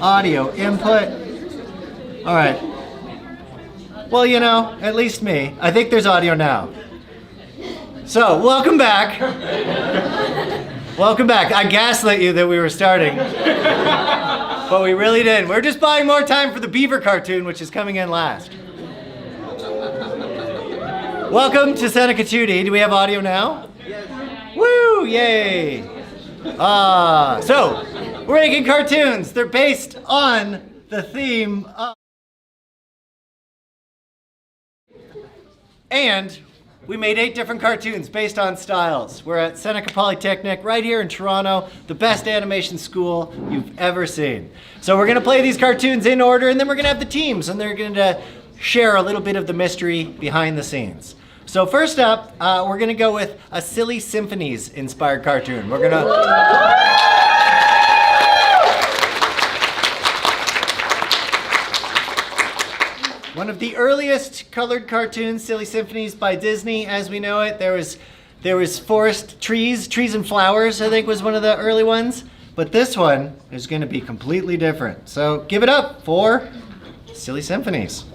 audio input. All right. Well, you know, at least me. I think there's audio now. So, welcome back. Welcome back. I gaslit you that we were starting. But we really didn't. We're just buying more time for the beaver cartoon, which is coming in last. Welcome to Seneca Toon. Do we have audio now? Yes. Woo! Yay! So, we're making cartoons. They're based on the theme of... And we made 8 different cartoons based on styles. We're at Seneca Polytechnic right here in Toronto, the best animation school you've ever seen. So we're gonna play these cartoons in order, and then we're gonna have the teams, and they're gonna share a little bit of the mystery behind the scenes. So first up, we're gonna go with a Silly Symphonies inspired cartoon. We're gonna... One of the earliest colored cartoons, Silly Symphonies by Disney, as we know it. There was forest trees and flowers, I think was one of the early ones. But this one is gonna be completely different. So give it up for Silly Symphonies.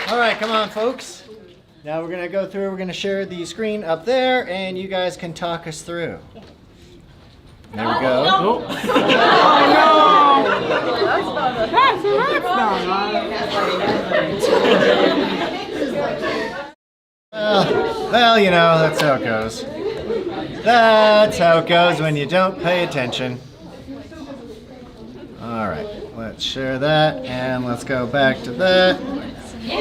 All right, come on, folks. Now we're gonna go through, we're gonna share the screen up there, and you guys can talk us through. There we go. Oh, no! Well, you know, that's how it goes. That's how it goes when you don't pay attention. All right, let's share that, and let's go back to that. Yay!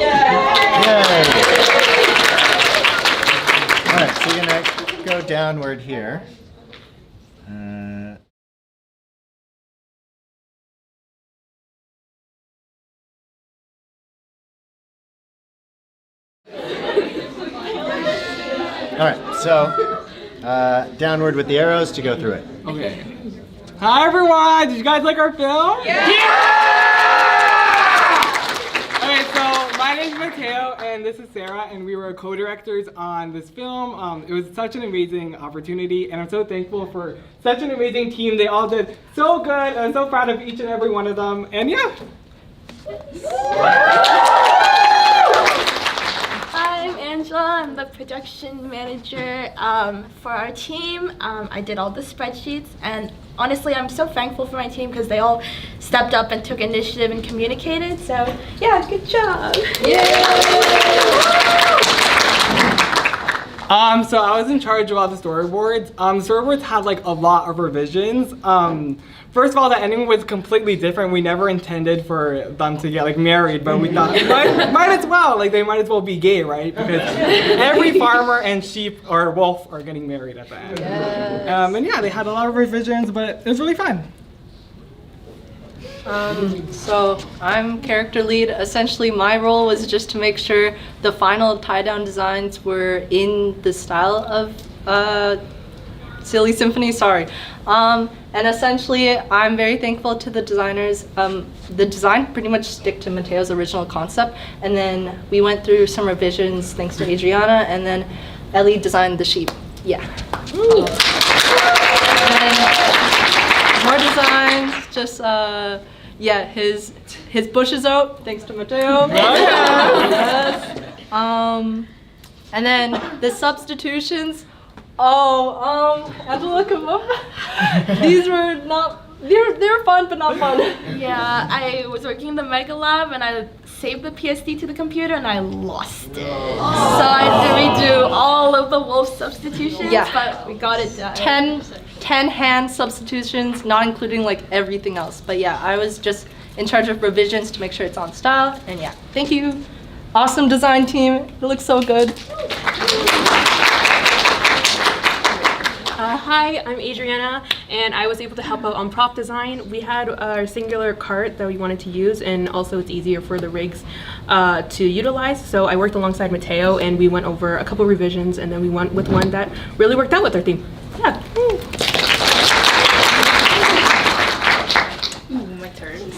All right, so you're gonna go downward here. All right, so downward with the arrows to go through it. Okay. Hi everyone! Did you guys like our film? Yeah! Okay, so my name is Mateo and this is Sarah, and we were co-directors on this film. It was such an amazing opportunity, and I'm so thankful for such an amazing team. They all did so good. I'm so proud of each and every one of them, and yeah. I'm Angela. I'm the production manager for our team. I did all the spreadsheets, and honestly, I'm so thankful for my team because they all stepped up and took initiative and communicated. So, yeah, good job. So I was in charge of all the storyboards. Storyboards had like a lot of revisions. First of all, the ending was completely different. We never intended for them to get like married, but we thought might as well, like they might as well be gay, right? Because every farmer and sheep or wolf are getting married at the end. Yes. And yeah, they had a lot of revisions, but it was really fun. So I'm character lead. Essentially, my role was just to make sure the final tie-down designs were in the style of Silly Symphony. Sorry. And essentially, I'm very thankful to the designers. The design pretty much stick to Mateo's original concept, and then we went through some revisions thanks to Adriana, and then Ellie designed the sheep. Yeah. And then more designs, just yeah, his bushes out, thanks to Mateo. Yes. And then the substitutions. Angela, come up. These were not. They were fun, but not fun. Yeah, I was working in the Mega Lab and I saved the PSD to the computer and I lost it. So I had to redo all of the wolf substitutions, Yeah. but we got it done. 10 hand substitutions, not including like everything else. But yeah, I was just in charge of revisions to make sure it's on style. And yeah, thank you. Awesome design team. It looks so good. Hi, I'm Adriana, and I was able to help out on prop design. We had our singular cart that we wanted to use, and also it's easier for the rigs to utilize. So I worked alongside Mateo, and we went over a couple revisions, and then we went with one that really worked out with our theme. Yeah. My turn.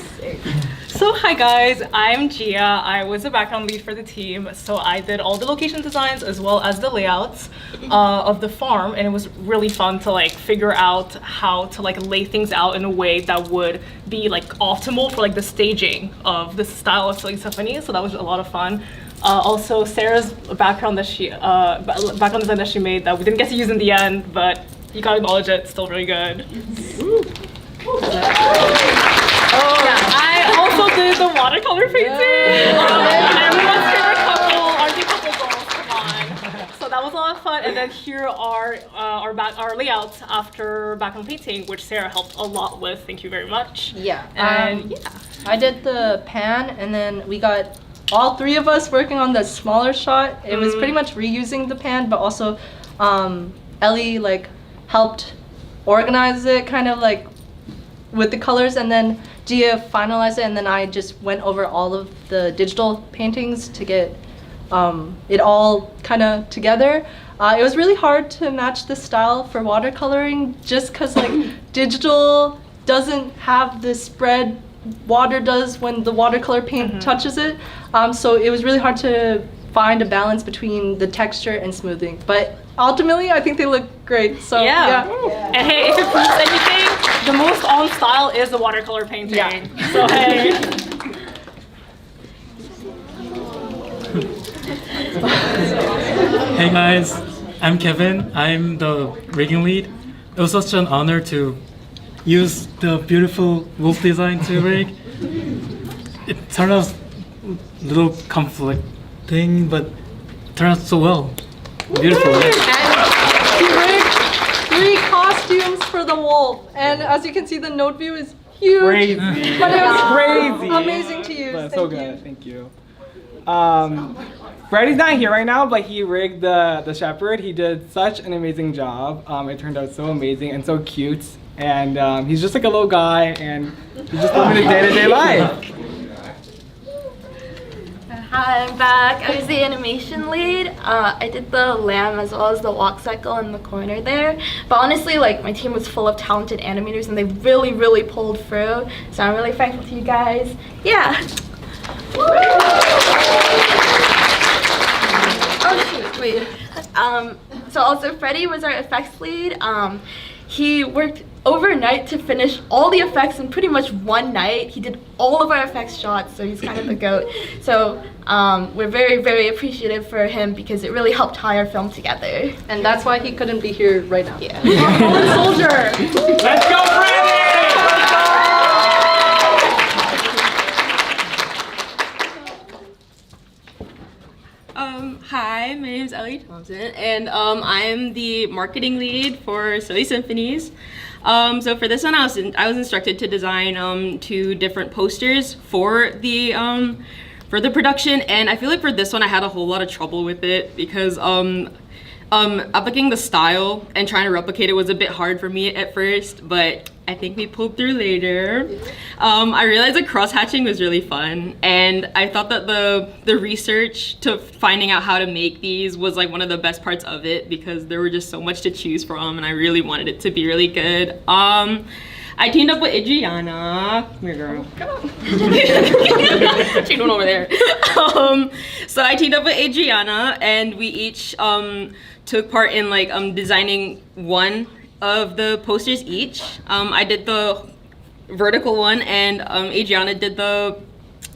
So hi guys, I'm Gia. I was a background lead for the team, so I did all the location designs as well as the layouts of the farm, and it was really fun to like figure out how to like lay things out in a way that would be like optimal for like the staging of the style of Silly Symphony. So that was a lot of fun. Also, Sarah's background design that she made that we didn't get to use in the end, but you gotta acknowledge it, it's still really good. I also did the watercolor painting. Everyone's favorite couple, RG couple goals. Come on. So that was a lot of fun. And then here are our layouts after background painting, which Sarah helped a lot with. Thank you very much. Yeah. And yeah, I did the pan, and then we got all three of us working on the smaller shot. It was pretty much reusing the pan, but also Ellie like helped organize it, kind of like with the colors, and then Gia finalized it, and then I just went over all of the digital paintings to get it all kind of together. It was really hard to match the style for watercoloring just because like digital doesn't have the spread water does when the watercolor paint touches it. So it was really hard to find a balance between the texture and smoothing. But ultimately, I think they look great. So yeah. And hey, if it proves anything, the most on style is the watercolor painting. Yeah. So hey. Hey guys, I'm Kevin. I'm the rigging lead. It was such an honor to use the beautiful wolf design to rig. It turned out a little conflicting, but it turned out so well. Beautiful. And he rigged 3 costumes for the wolf, and as you can see, the note view is huge. Crazy. But it was Crazy. amazing to use. But Thank so you. good. Thank you. Freddie's not here right now, but he rigged the shepherd. He did such an amazing job. It turned out so amazing and so cute. And he's just like a little guy, and he's just living his day-to-day life. Hi, I'm back. I was the animation lead. I did the lamb as well as the walk cycle in the corner there. But honestly, like my team was full of talented animators and they really, really pulled through. So I'm really thankful to you guys. Yeah. Oh shoot, wait. So also Freddie was our effects lead. He worked overnight to finish all the effects in pretty much one night. He did all of our effects shots, so he's kind of the GOAT. So we're very, very appreciative for him because it really helped tie our film together. And that's why he couldn't be here right now. Yeah. Soldier! Let's go, Freddie! Hi, my name is Ellie Thompson, and I'm the marketing lead for Silly Symphonies. So for this one, I was instructed to design 2 different posters for the production, and I feel like for this one I had a whole lot of trouble with it because Upping the style and trying to replicate it was a bit hard for me at first, but I think we pulled through later. I realized that cross-hatching was really fun, and I thought that the research to finding out how to make these was like one of the best parts of it, because there were just so much to choose from, and I really wanted it to be really good. I teamed up with Adriana. Come here, girl. Come on. She went over there. So I teamed up with Adriana, and we each took part in like designing one of the posters each. I did the vertical one, and Adriana did the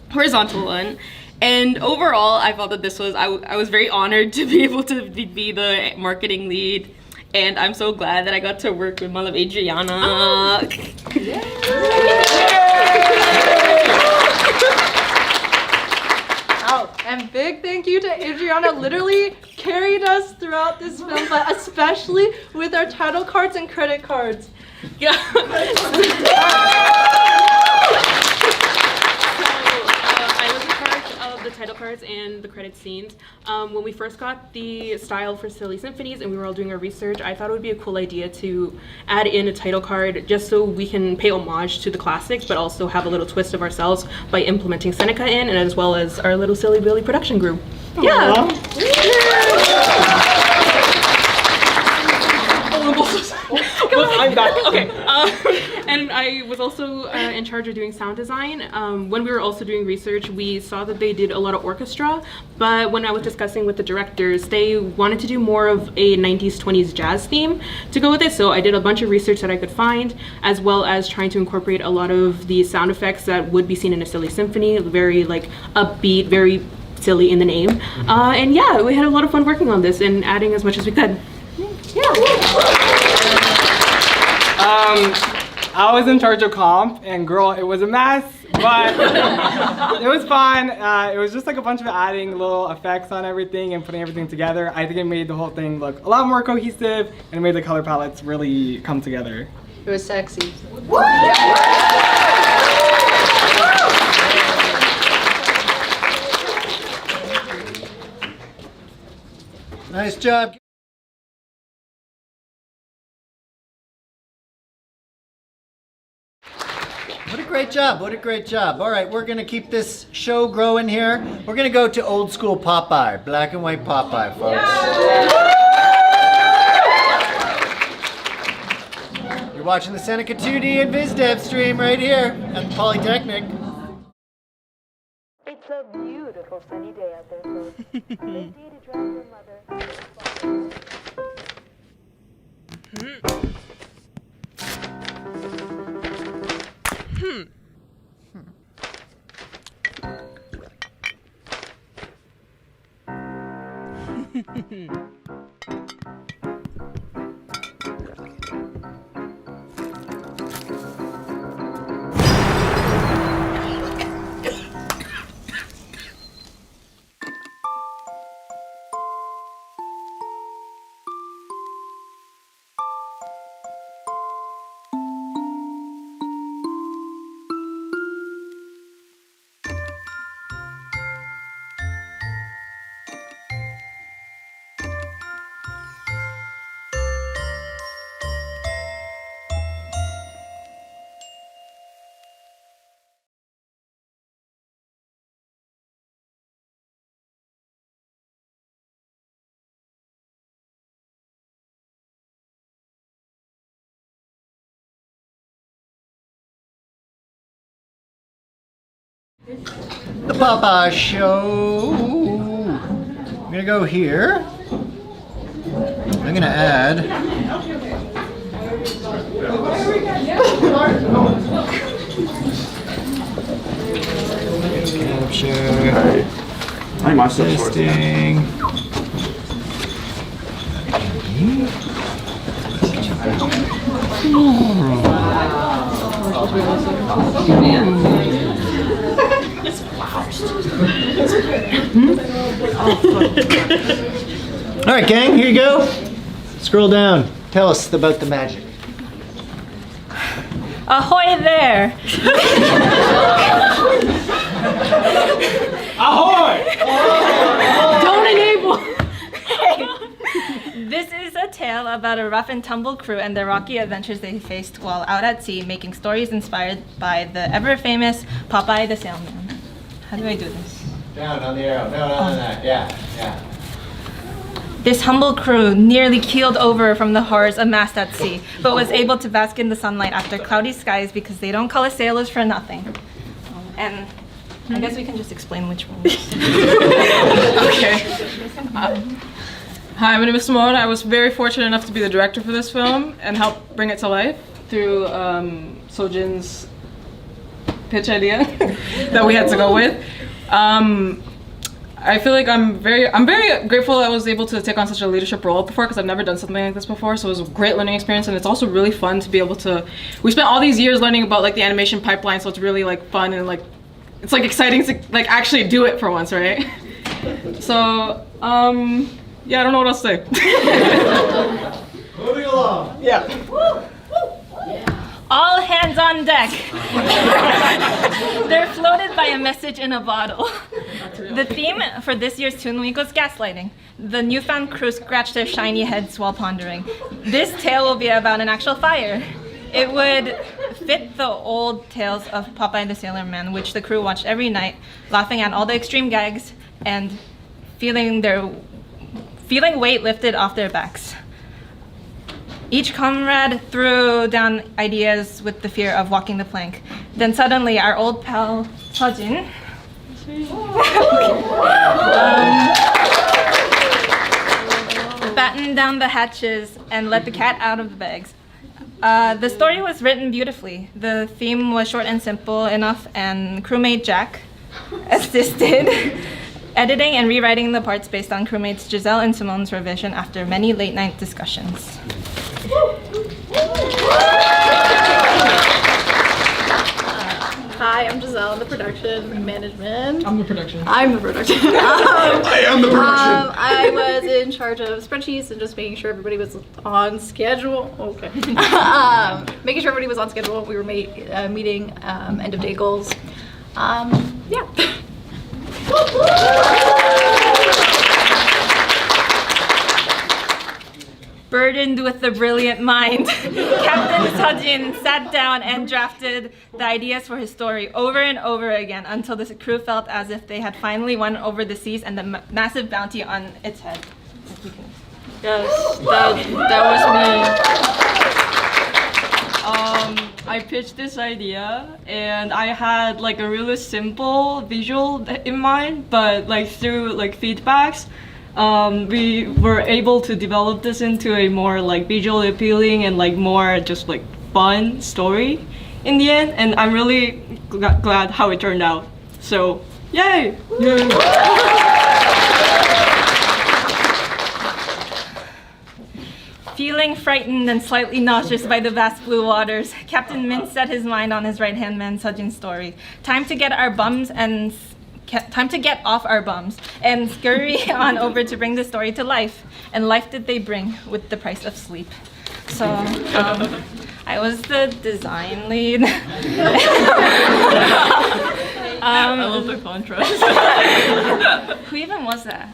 horizontal one. And overall, I felt that this was, I was very honored to be able to be the marketing lead. And I'm so glad that I got to work with my love Adriana. Oh. And big thank you to Adriana, literally carried us throughout this film, but especially with our title cards and credit cards. Yeah. I was in charge of the title cards and the credit scenes. When we first got the style for Silly Symphonies and we were all doing our research, I thought it would be a cool idea to add in a title card just so we can pay homage to the classics, but also have a little twist of ourselves by implementing Seneca in, and as well as our little Silly Billy production group. Yeah. I'm back. Okay. And I was also in charge of doing sound design. When we were also doing research, we saw that they did a lot of orchestra, but when I was discussing with the directors, they wanted to do more of a 90s, 20s jazz theme to go with it. So I did a bunch of research that I could find, as well as trying to incorporate a lot of the sound effects that would be seen in a Silly Symphony, very like upbeat, very silly in the name. And yeah, we had a lot of fun working on this and adding as much as we could. Yeah. I was in charge of comp, and girl, it was a mess, but it was fun. It was just like a bunch of adding little effects on everything and putting everything together. I think it made the whole thing look a lot more cohesive, and it made the color palettes really come together. It was sexy. Nice job. What a great job, what a great job. All right, we're gonna keep this show growing here. We're gonna go to old school Popeye, black and white Popeye, folks. You're watching the Seneca 2D and Vis Dev stream right here at the Polytechnic. It's a beautiful sunny day out there, folks. Ready to drive your mother. The Popeye Show. I'm gonna go here. I'm gonna add. Capture. Testing. All right, gang, here you go. Scroll down. Tell us about the magic. Ahoy there! Ahoy! Don't enable! tale about a rough and tumble crew and the rocky adventures they faced while out at sea, making stories inspired by the ever-famous Popeye the Sailman. How do I do this? Down on the arrow. No, on that. Yeah. This humble crew nearly keeled over from the horrors amassed at sea, but was able to bask in the sunlight after cloudy skies because they don't call us sailors for nothing. And I guess we can just explain which one. Okay. Hi, my name is Simone. I was very fortunate enough to be the director for this film and help bring it to life through Sojin's pitch idea that we had to go with. I feel like I'm very grateful I was able to take on such a leadership role before, because I've never done something like this before. So it was a great learning experience, and it's also really fun to be able to. We spent all these years learning about like the animation pipeline, so it's really like fun and like it's like exciting to like actually do it for once, right? So yeah, I don't know what else to say. Moving along. Yeah. All hands on deck. They're floated by a message in a bottle. The theme for this year's Toon Week was gaslighting. The newfound crew scratched their shiny heads while pondering. This tale will be about an actual fire. It would fit the old tales of Popeye the Sailor Man, which the crew watched every night, laughing at all the extreme gags and feeling weight lifted off their backs. Each comrade threw down ideas with the fear of walking the plank. Then suddenly our old pal Sojin battened down the hatches and let the cat out of the bags. The story was written beautifully. The theme was short and simple enough, and crewmate Jack assisted editing and rewriting the parts based on crewmates Giselle and Simone's revision after many late-night discussions. Hi, I'm Giselle, I'm the production management. I'm the production. I'm the production. I am the production. I was in charge of spreadsheets and just making sure everybody was on schedule. Okay. Making sure everybody was on schedule. We were meeting end of day goals. Yeah. Burdened with the brilliant mind, Captain Sojin sat down and drafted the ideas for his story over and over again until the crew felt as if they had finally won over the seas and the massive bounty on its head. Yes, that was me. I pitched this idea and I had like a really simple visual in mind, but like through like feedbacks, we were able to develop this into a more like visually appealing and like more just like fun story in the end, and I'm really glad how it turned out. So, yay! Yay. Feeling frightened and slightly nauseous by the vast blue waters, Captain Mint set his mind on his right-hand man Sojin's story. Time to get off our bums and scurry on over to bring the story to life. And life did they bring with the price of sleep. So I was the design lead. I love the contrast. Who even was that?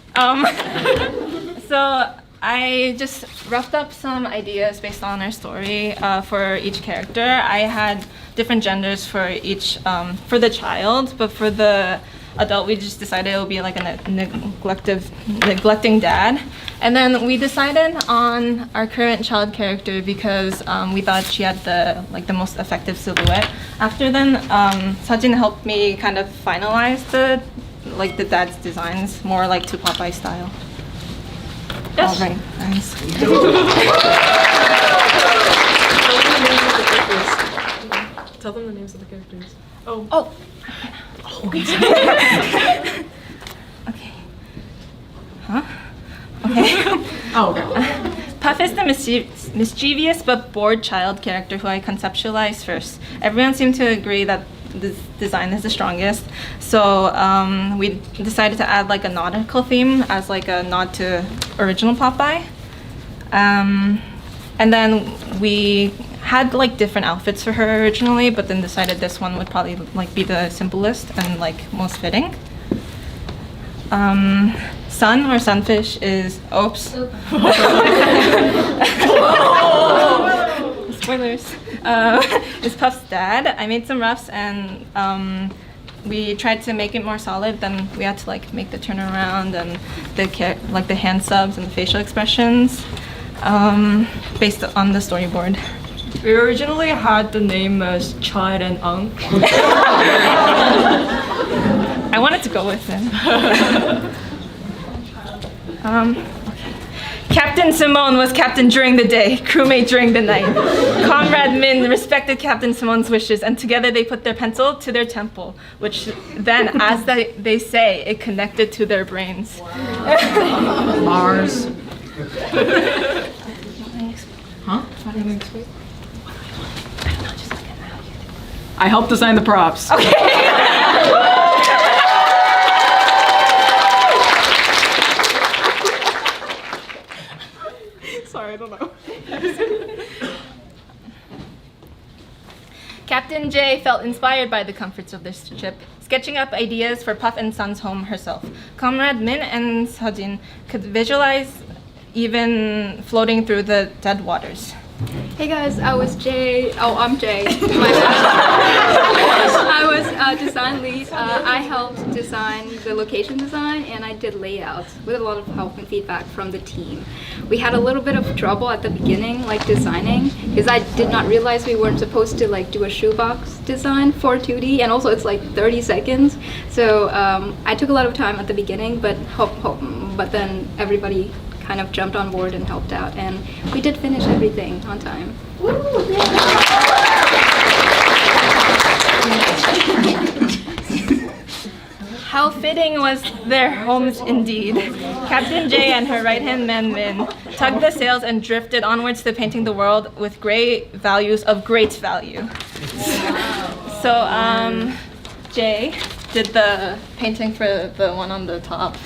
So I just roughed up some ideas based on our story for each character. I had different genders for each, for the child, but for the adult, we just decided it would be like a neglecting dad. And then we decided on our current child character because we thought she had the most effective silhouette. After then, Sojin helped me kind of finalize the dad's designs more like to Popeye style. Yes. All right, nice. Tell them the names of the characters. Oh. Okay. Huh? Okay. Oh, okay. Puff is the mischievous but bored child character who I conceptualized first. Everyone seemed to agree that this design is the strongest, so we decided to add like a nautical theme as like a nod to original Popeye. And then we had like different outfits for her originally, but then decided this one would probably like be the simplest and like most fitting. Sun or Sunfish is, oops. Spoilers. Is Puff's dad. I made some roughs and we tried to make it more solid. Then we had to like make the turnaround and the hand subs and the facial expressions based on the storyboard. We originally had the name as Child and Unk. I wanted to go with him. Captain Simone was captain during the day, crewmate during the night. Comrade Min respected Captain Simone's wishes, and together they put their pencil to their temple, which then, as they say, it connected to their brains. Mars. Huh? I helped design the props. Sorry, I don't know. Captain J felt inspired by the comforts of this ship, sketching up ideas for Puff and Sun's home herself. Comrade Min and Sejin could visualize even floating through the dead waters. Hey guys, I was Jay. Oh, I'm Jay. My bad. I was design lead. I helped design the location design and I did layouts with a lot of help and feedback from the team. We had a little bit of trouble at the beginning, like designing, because I did not realize we weren't supposed to like do a shoebox design for 2D, and also it's like 30 seconds. So I took a lot of time at the beginning, but then everybody kind of jumped on board and helped out, and we did finish everything on time. How fitting was their homes indeed. Captain J and her right-hand man Min tugged the sails and drifted onwards to painting the world with gray values of great value. So Jay did the painting for the one on the top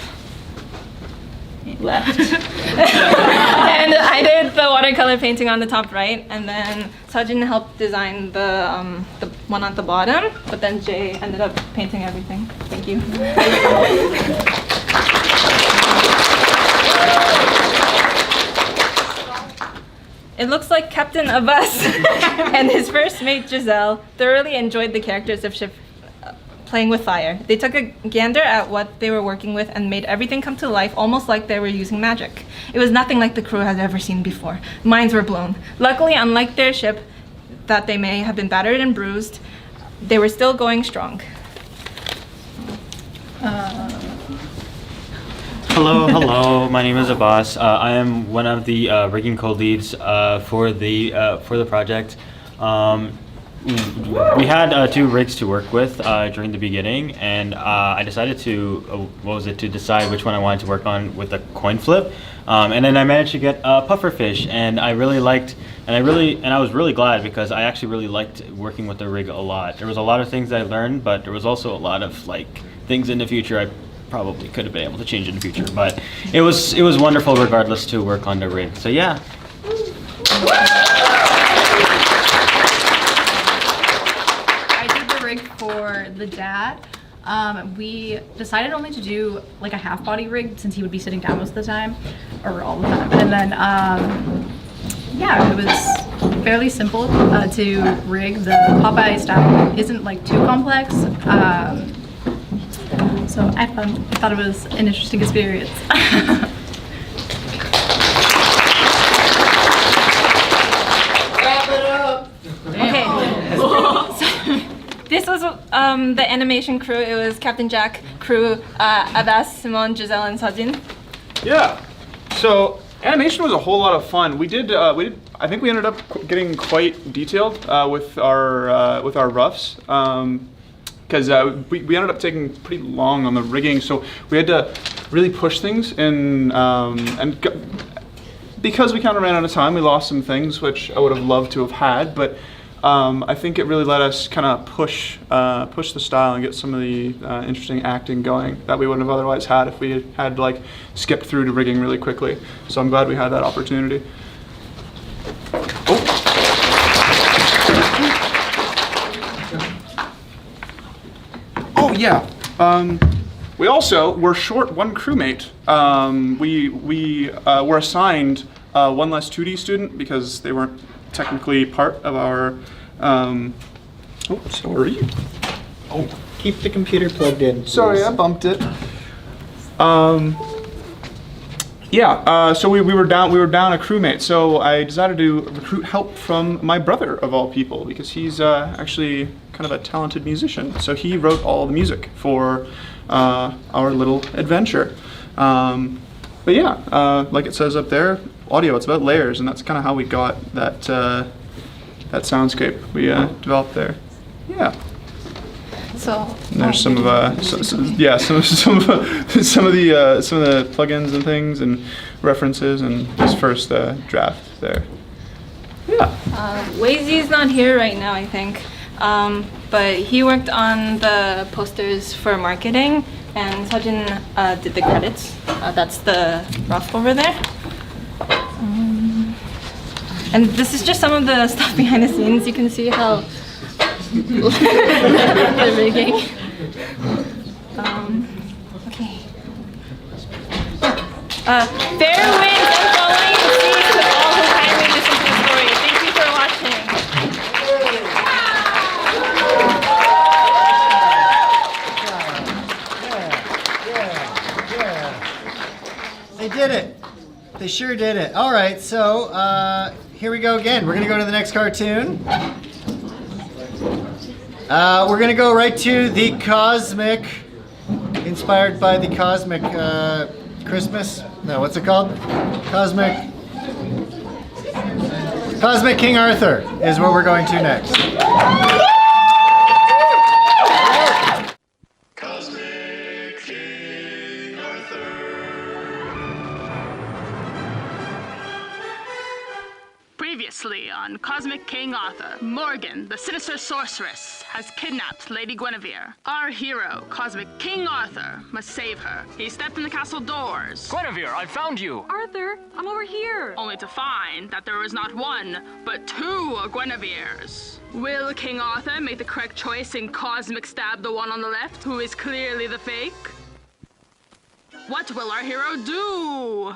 left. And I did the watercolor painting on the top right, and then Sejin helped design the one at the bottom, but then Jay ended up painting everything. Thank you. It looks like Captain Abbas and his first mate Giselle thoroughly enjoyed the characters of ship playing with fire. They took a gander at what they were working with and made everything come to life almost like they were using magic. It was nothing like the crew had ever seen before. Minds were blown. Luckily, unlike their ship, that they may have been battered and bruised, they were still going strong. Hello. My name is Abbas. I am one of the rigging co-leads for the project. We had 2 rigs to work with during the beginning, and I decided to decide which one I wanted to work on with the coin flip, and then I managed to get a pufferfish, and I was really glad because I actually really liked working with the rig a lot. There was a lot of things that I learned, but there was also a lot of like things in the future I probably could have been able to change in the future, but it was wonderful regardless to work on the rig. So yeah. For the dad, we decided only to do like a half body rig since he would be sitting down most of the time, or all the time. And then yeah, it was fairly simple to rig. The Popeye style isn't like too complex, so I thought it was an interesting experience. This was the animation crew. It was Captain Jack, crew, Abbas, Simone, Giselle, and Sejin. Yeah. So animation was a whole lot of fun. We did. I think we ended up getting quite detailed with our roughs because we ended up taking pretty long on the rigging. So we had to really push things in because we kind of ran out of time. We lost some things which I would have loved to have had, but. I think it really let us kind of push the style and get some of the interesting acting going that we wouldn't have otherwise had if we had like skipped through to rigging really quickly. So I'm glad we had that opportunity. Oh yeah. We also were short one crewmate. We were assigned one less 2D student because they weren't technically part of our. Oh, sorry. Oh, keep the computer plugged in. Please. Sorry, I bumped it. So we were down a crewmate. So I decided to recruit help from my brother of all people because he's actually kind of a talented musician. So he wrote all the music for our little adventure. But yeah, like it says up there, audio. It's about layers, and that's kind of how we got that that soundscape we developed there. Yeah. So and there's some of some of the plugins and things and references and this first draft there. Yeah. Wazy's not here right now, I think, but he worked on the posters for marketing, and Sajin did the credits. That's the rough over there. And this is just some of the stuff behind the scenes. You can see how the rigging. Okay. Fair winds and following seas to all who kindly listen to the story. Thank you for watching. They did it. They sure did it. All right, so here we go again. We're gonna go to the next cartoon. We're gonna go right to the cosmic, inspired by the cosmic Christmas. No, what's it called? Cosmic King Arthur is what we're going to next. Cosmic King Arthur. Previously on Cosmic King Arthur, Morgan, the sinister sorceress, has kidnapped Lady Guinevere. Our hero, Cosmic King Arthur, must save her. He stepped in the castle doors. Guinevere, I found you! Arthur, I'm over here! Only to find that there is not one, but two Guineveres. Will King Arthur make the correct choice and Cosmic stab the one on the left, who is clearly the fake? What will our hero do?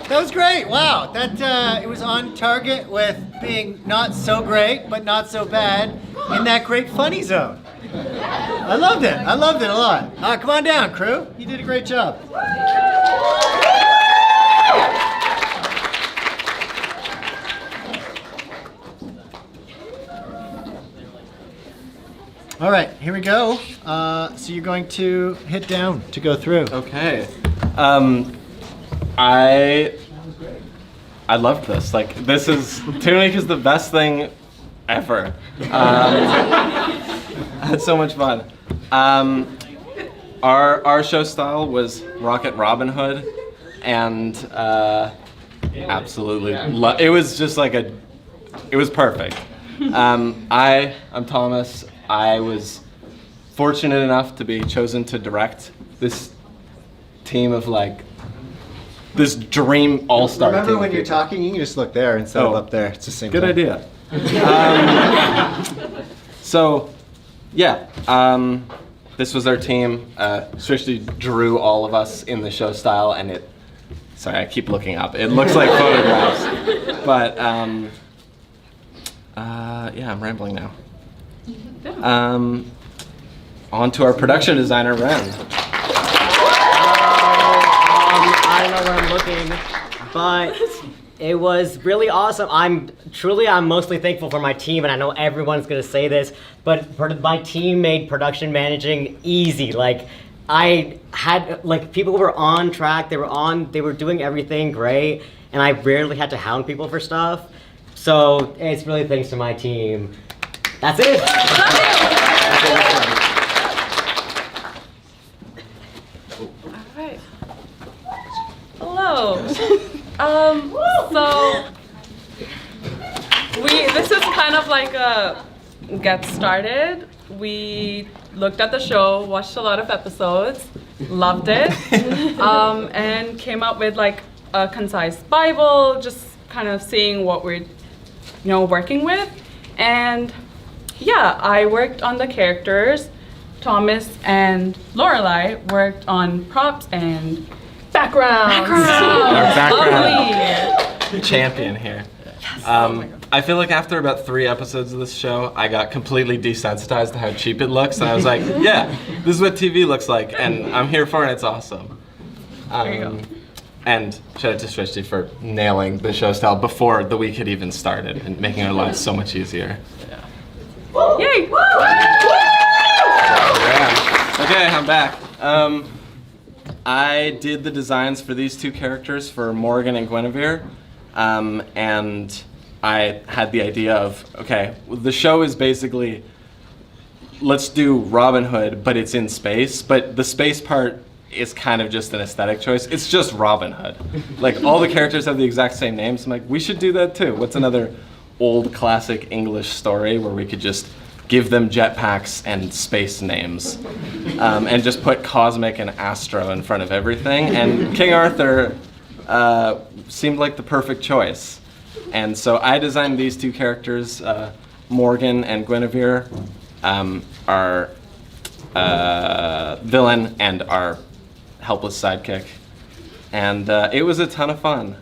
That was great. Wow, that it was on target with being not so great, but not so bad in that great funny zone. I loved it. I loved it a lot. Come on down, crew. You did a great job. All right, here we go. So you're going to hit down to go through. Okay. I loved this. Like, this is, Toon Week is the best thing ever. I had so much fun. Our show style was Rocket Robin Hood, and absolutely, it was just like it was perfect. I'm Thomas. I was fortunate enough to be chosen to direct this team of like this dream all-star team. Remember when you're talking, you can just look there instead of up there. It's the same Good thing. idea. So, yeah, this was our team. Srishti drew all of us in the show style, and it, sorry, I keep looking up. It looks like photographs. But, yeah, I'm rambling now. On to our production designer, Ren. I don't know where I'm looking, but it was really awesome. I'm mostly thankful for my team, and I know everyone's gonna say this, but my team made production managing easy. Like, I had, like, people were on track, they were doing everything great, and I rarely had to hound people for stuff. So it's really thanks to my team. That's it. kind of like get started. We looked at the show, watched a lot of episodes, loved it, and came up with like a concise Bible, just kind of seeing what we're, working with. And yeah, I worked on the characters. Thomas and Lorelai worked on props and backgrounds. Our background Lovely. champion here. I feel like after about 3 episodes of this show, I got completely desensitized to how cheap it looks, and I was like, yeah, this is what TV looks like, and I'm here for it, it's awesome. There you go. And shout out to Shrishti for nailing the show style before the week had even started and making our lives so much easier. Yay! Yeah. Okay, I'm back. I did the designs for these 2 characters, for Morgan and Guinevere, and I had the idea of, okay, the show is basically, let's do Robin Hood, but it's in space, but the space part is kind of just an aesthetic choice. It's just Robin Hood. Like, all the characters have the exact same names. I'm like, we should do that too. What's another old classic English story where we could just give them jetpacks and space names, and just put cosmic and astro in front of everything. And King Arthur seemed like the perfect choice. And so I designed these 2 characters, Morgan and Guinevere, our villain and our helpless sidekick. And it was a ton of fun.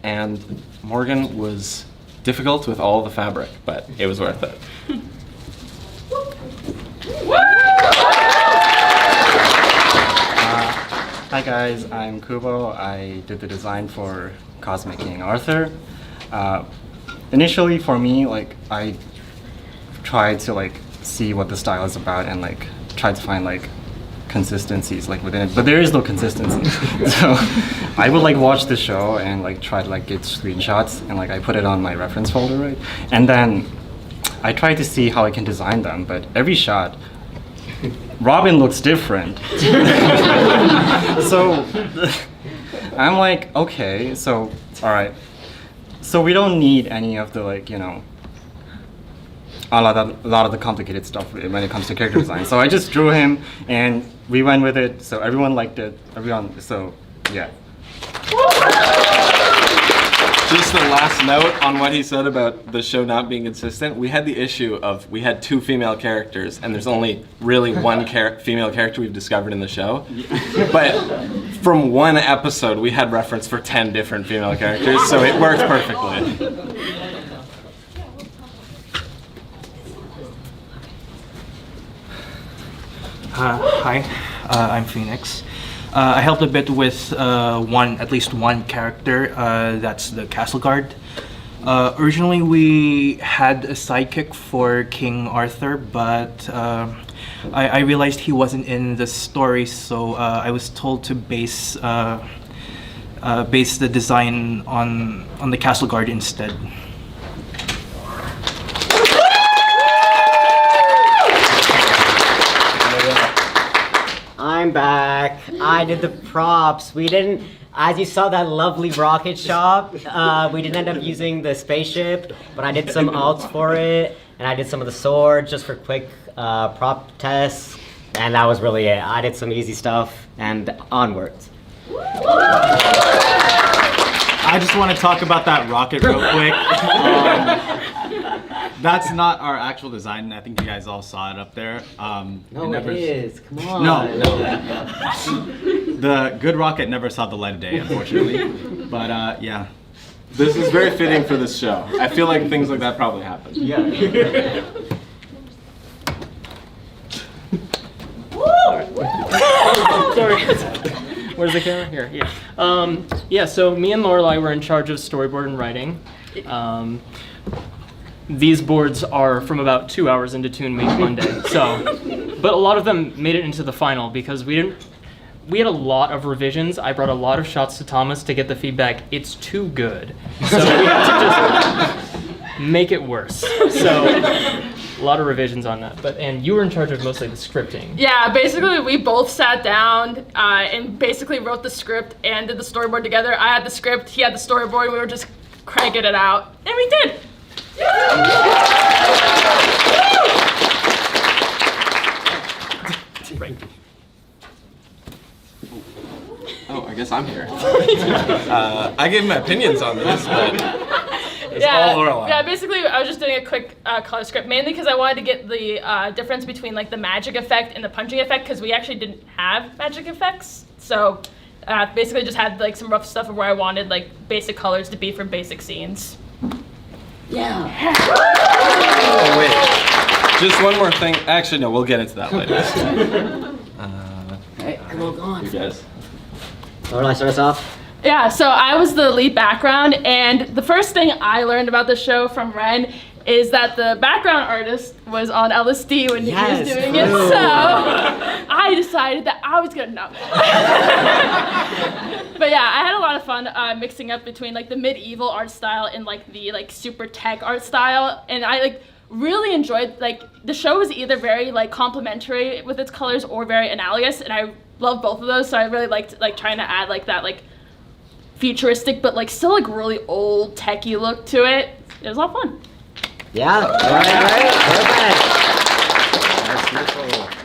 And Morgan was difficult with all the fabric, but it was worth it. Hi guys, I'm Kubo. I did the design for Cosmic King Arthur. Initially for me, I tried to see what the style is about and tried to find consistencies within it, but there is no consistency. So I would watch the show and try to get screenshots and I put it on my reference folder, right? And then I tried to see how I can design them, but every shot Robin looks different. So I'm like, okay, so all right. So we don't need any of the a lot of the complicated stuff when it comes to character design. So I just drew him and we went with it. So everyone liked it. So yeah. Just the last note on what he said about the show not being consistent. We had the issue of we had 2 female characters and there's only really 1 female character we've discovered in the show. But from 1 episode we had reference for 10 different female characters, so it worked perfectly. Hi, I'm Phoenix. I helped a bit with at least one character, that's the castle guard. Originally we had a sidekick for King Arthur, but I realized he wasn't in the story, so I was told to base the design on the castle guard instead. I'm back. I did the props. We didn't, as you saw that lovely rocket shop, we didn't end up using the spaceship, but I did some alts for it, and I did some of the swords just for quick prop tests, and that was really it. I did some easy stuff, and onwards. I just want to talk about that rocket real quick. That's not our actual design. I think you guys all saw it up there. No, it is. Come on. No. The good rocket never saw the light of day, unfortunately. But yeah. This is very fitting for this show. I feel like things like that probably happen. Yeah. Sorry. Where's the camera? Here. Yeah. Yeah. So me and Lorelai were in charge of storyboard and writing. These boards are from about 2 hours into Toon Week Monday. But a lot of them made it into the final because we had a lot of revisions. I brought a lot of shots to Thomas to get the feedback, it's too good. So we had to just make it worse. So a lot of revisions on that. And you were in charge of mostly the scripting. Yeah, basically we both sat down and basically wrote the script and did the storyboard together. I had the script, he had the storyboard, we were just cranking it out. And we did! Oh, I guess I'm here. I gave my opinions on this, but it's all Lorelai. Yeah, basically I was just doing a quick color script, mainly because I wanted to get the difference between like the magic effect and the punching effect, because we actually didn't have magic effects. So basically just had like some rough stuff of where I wanted like basic colors to be for basic scenes. Yeah. Oh, wait. Just one more thing. Actually, no, we'll get into that later. Hey, come on. You guys. Lorelai, start us off. Yeah, so I was the lead background, and the first thing I learned about the show from Ren is that the background artist was on LSD when he was doing it, so I decided that I was gonna know. But yeah, I had a lot of fun mixing up between like the medieval art style and like the like super tech art style, and I like really enjoyed, like, the show was either very like complementary with its colors or very analogous, and I love both of those, so I really liked like trying to add like that like futuristic but like still like really old techie look to it. It was a lot of fun. Yeah, right, perfect.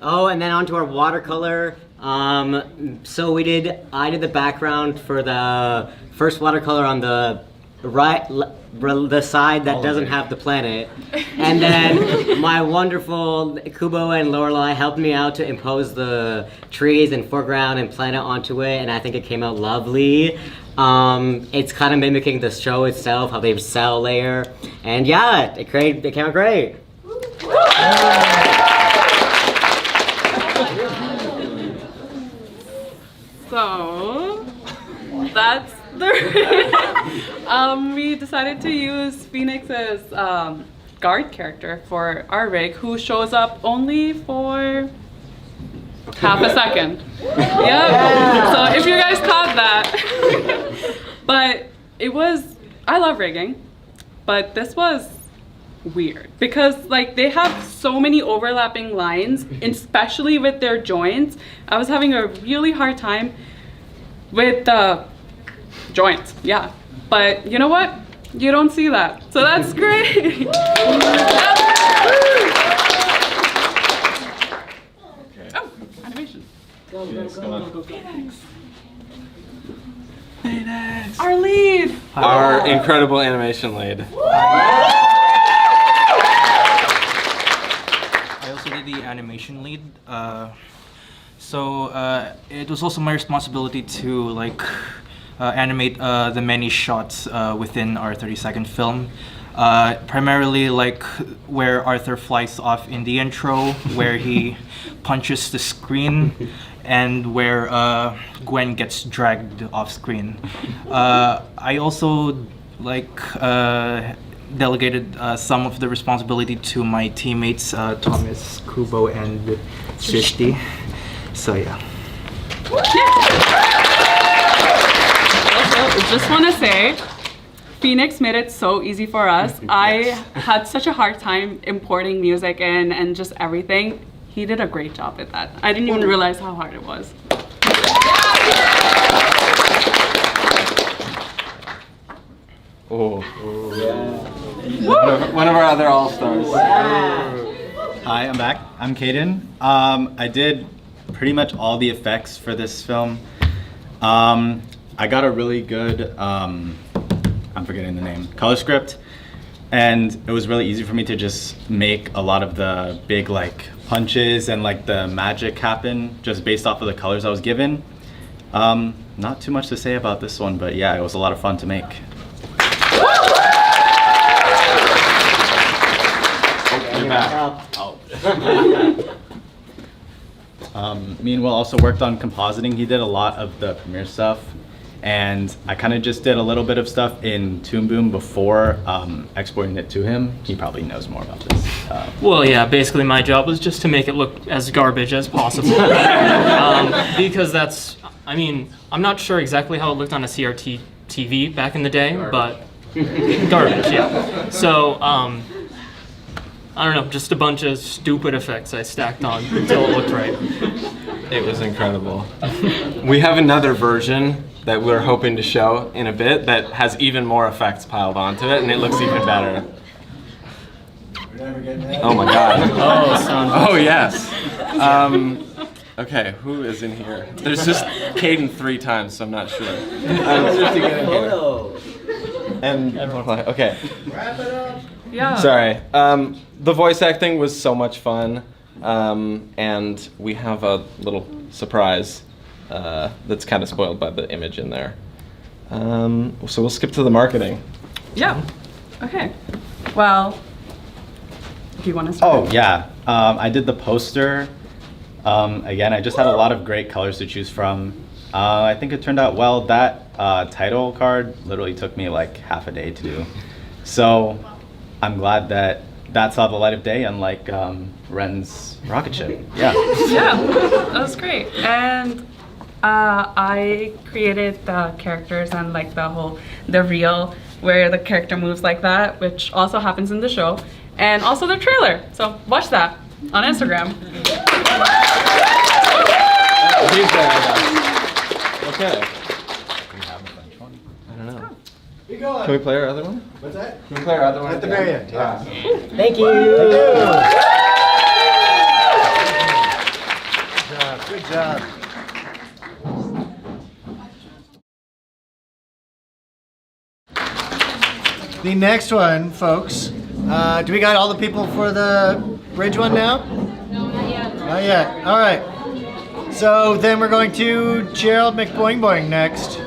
Oh, and then onto our watercolor. So I did the background for the first watercolor on the the side that doesn't have the planet, and then my wonderful Kubo and Lorelai helped me out to impose the trees and foreground and planet onto it, and I think it came out lovely. It's kind of mimicking the show itself, how they have cell layer, and yeah, it came out great. So that's we decided to use Phoenix's guard character for our rig, who shows up only for half a second. Yep. So if you guys caught that. But I love rigging, but this was weird because like they have so many overlapping lines, especially with their joints. I was having a really hard time with the joints, yeah. But you know what? You don't see that, so that's great. Oh, animation. Go. Phoenix. Our lead. Our incredible animation lead. I also did the animation lead. So it was also my responsibility to like animate the many shots within our 30-second film. Primarily like where Arthur flies off in the intro, where he punches the screen, and where Gwen gets dragged off screen. I also like delegated some of the responsibility to my teammates, Thomas, Kubo, and Srishti. So yeah. Also, just want to say, Phoenix made it so easy for us. I had such a hard time importing music in and just everything. He did a great job with that. I didn't even realize how hard it was. One of our other all-stars. Hi, I'm back. I'm Caden. I did pretty much all the effects for this film. I got a really good, I'm forgetting the name, color script, and it was really easy for me to just make a lot of the big like punches and like the magic happen just based off of the colors I was given. Not too much to say about this one, but yeah, it was a lot of fun to make. Me and Will also worked on compositing. He did a lot of the Premiere stuff, and I kind of just did a little bit of stuff in Toon Boom before exporting it to him. He probably knows more about this. Well, yeah, basically my job was just to make it look as garbage as possible. Because that's, I mean, I'm not sure exactly how it looked on a CRT TV back in the day, but garbage, yeah. So, I don't know, just a bunch of stupid effects I stacked on until it looked right. It was incredible. We have another version that we're hoping to show in a bit that has even more effects piled onto it, and it looks even better. Oh my god. Oh yes. Okay, who is in here? There's just Caden 3 times, so I'm not sure. Just to get in here. And okay. Yeah. Sorry. The voice acting was so much fun, and we have a little surprise that's kind of spoiled by the image in there. So we'll skip to the marketing. Yeah. Okay. Well, do you want to start? Oh yeah, I did the poster. Again, I just had a lot of great colors to choose from. I think it turned out well. That title card literally took me like half a day to do. So I'm glad that saw the light of day, unlike Ren's rocket ship. Yeah. Yeah, that was great. And I created the characters and like the reel where the character moves like that, which also happens in the show, and also the trailer. So watch that on Instagram. Okay. I don't know. Can we play our other one? What's that? Can we play our other one? At the very end, yeah. Thank you. Good job. The next one, folks. Do we got all the people for the bridge one now? No, not yet. Not yet. All right. So then we're going to Gerald McBoing Boing next.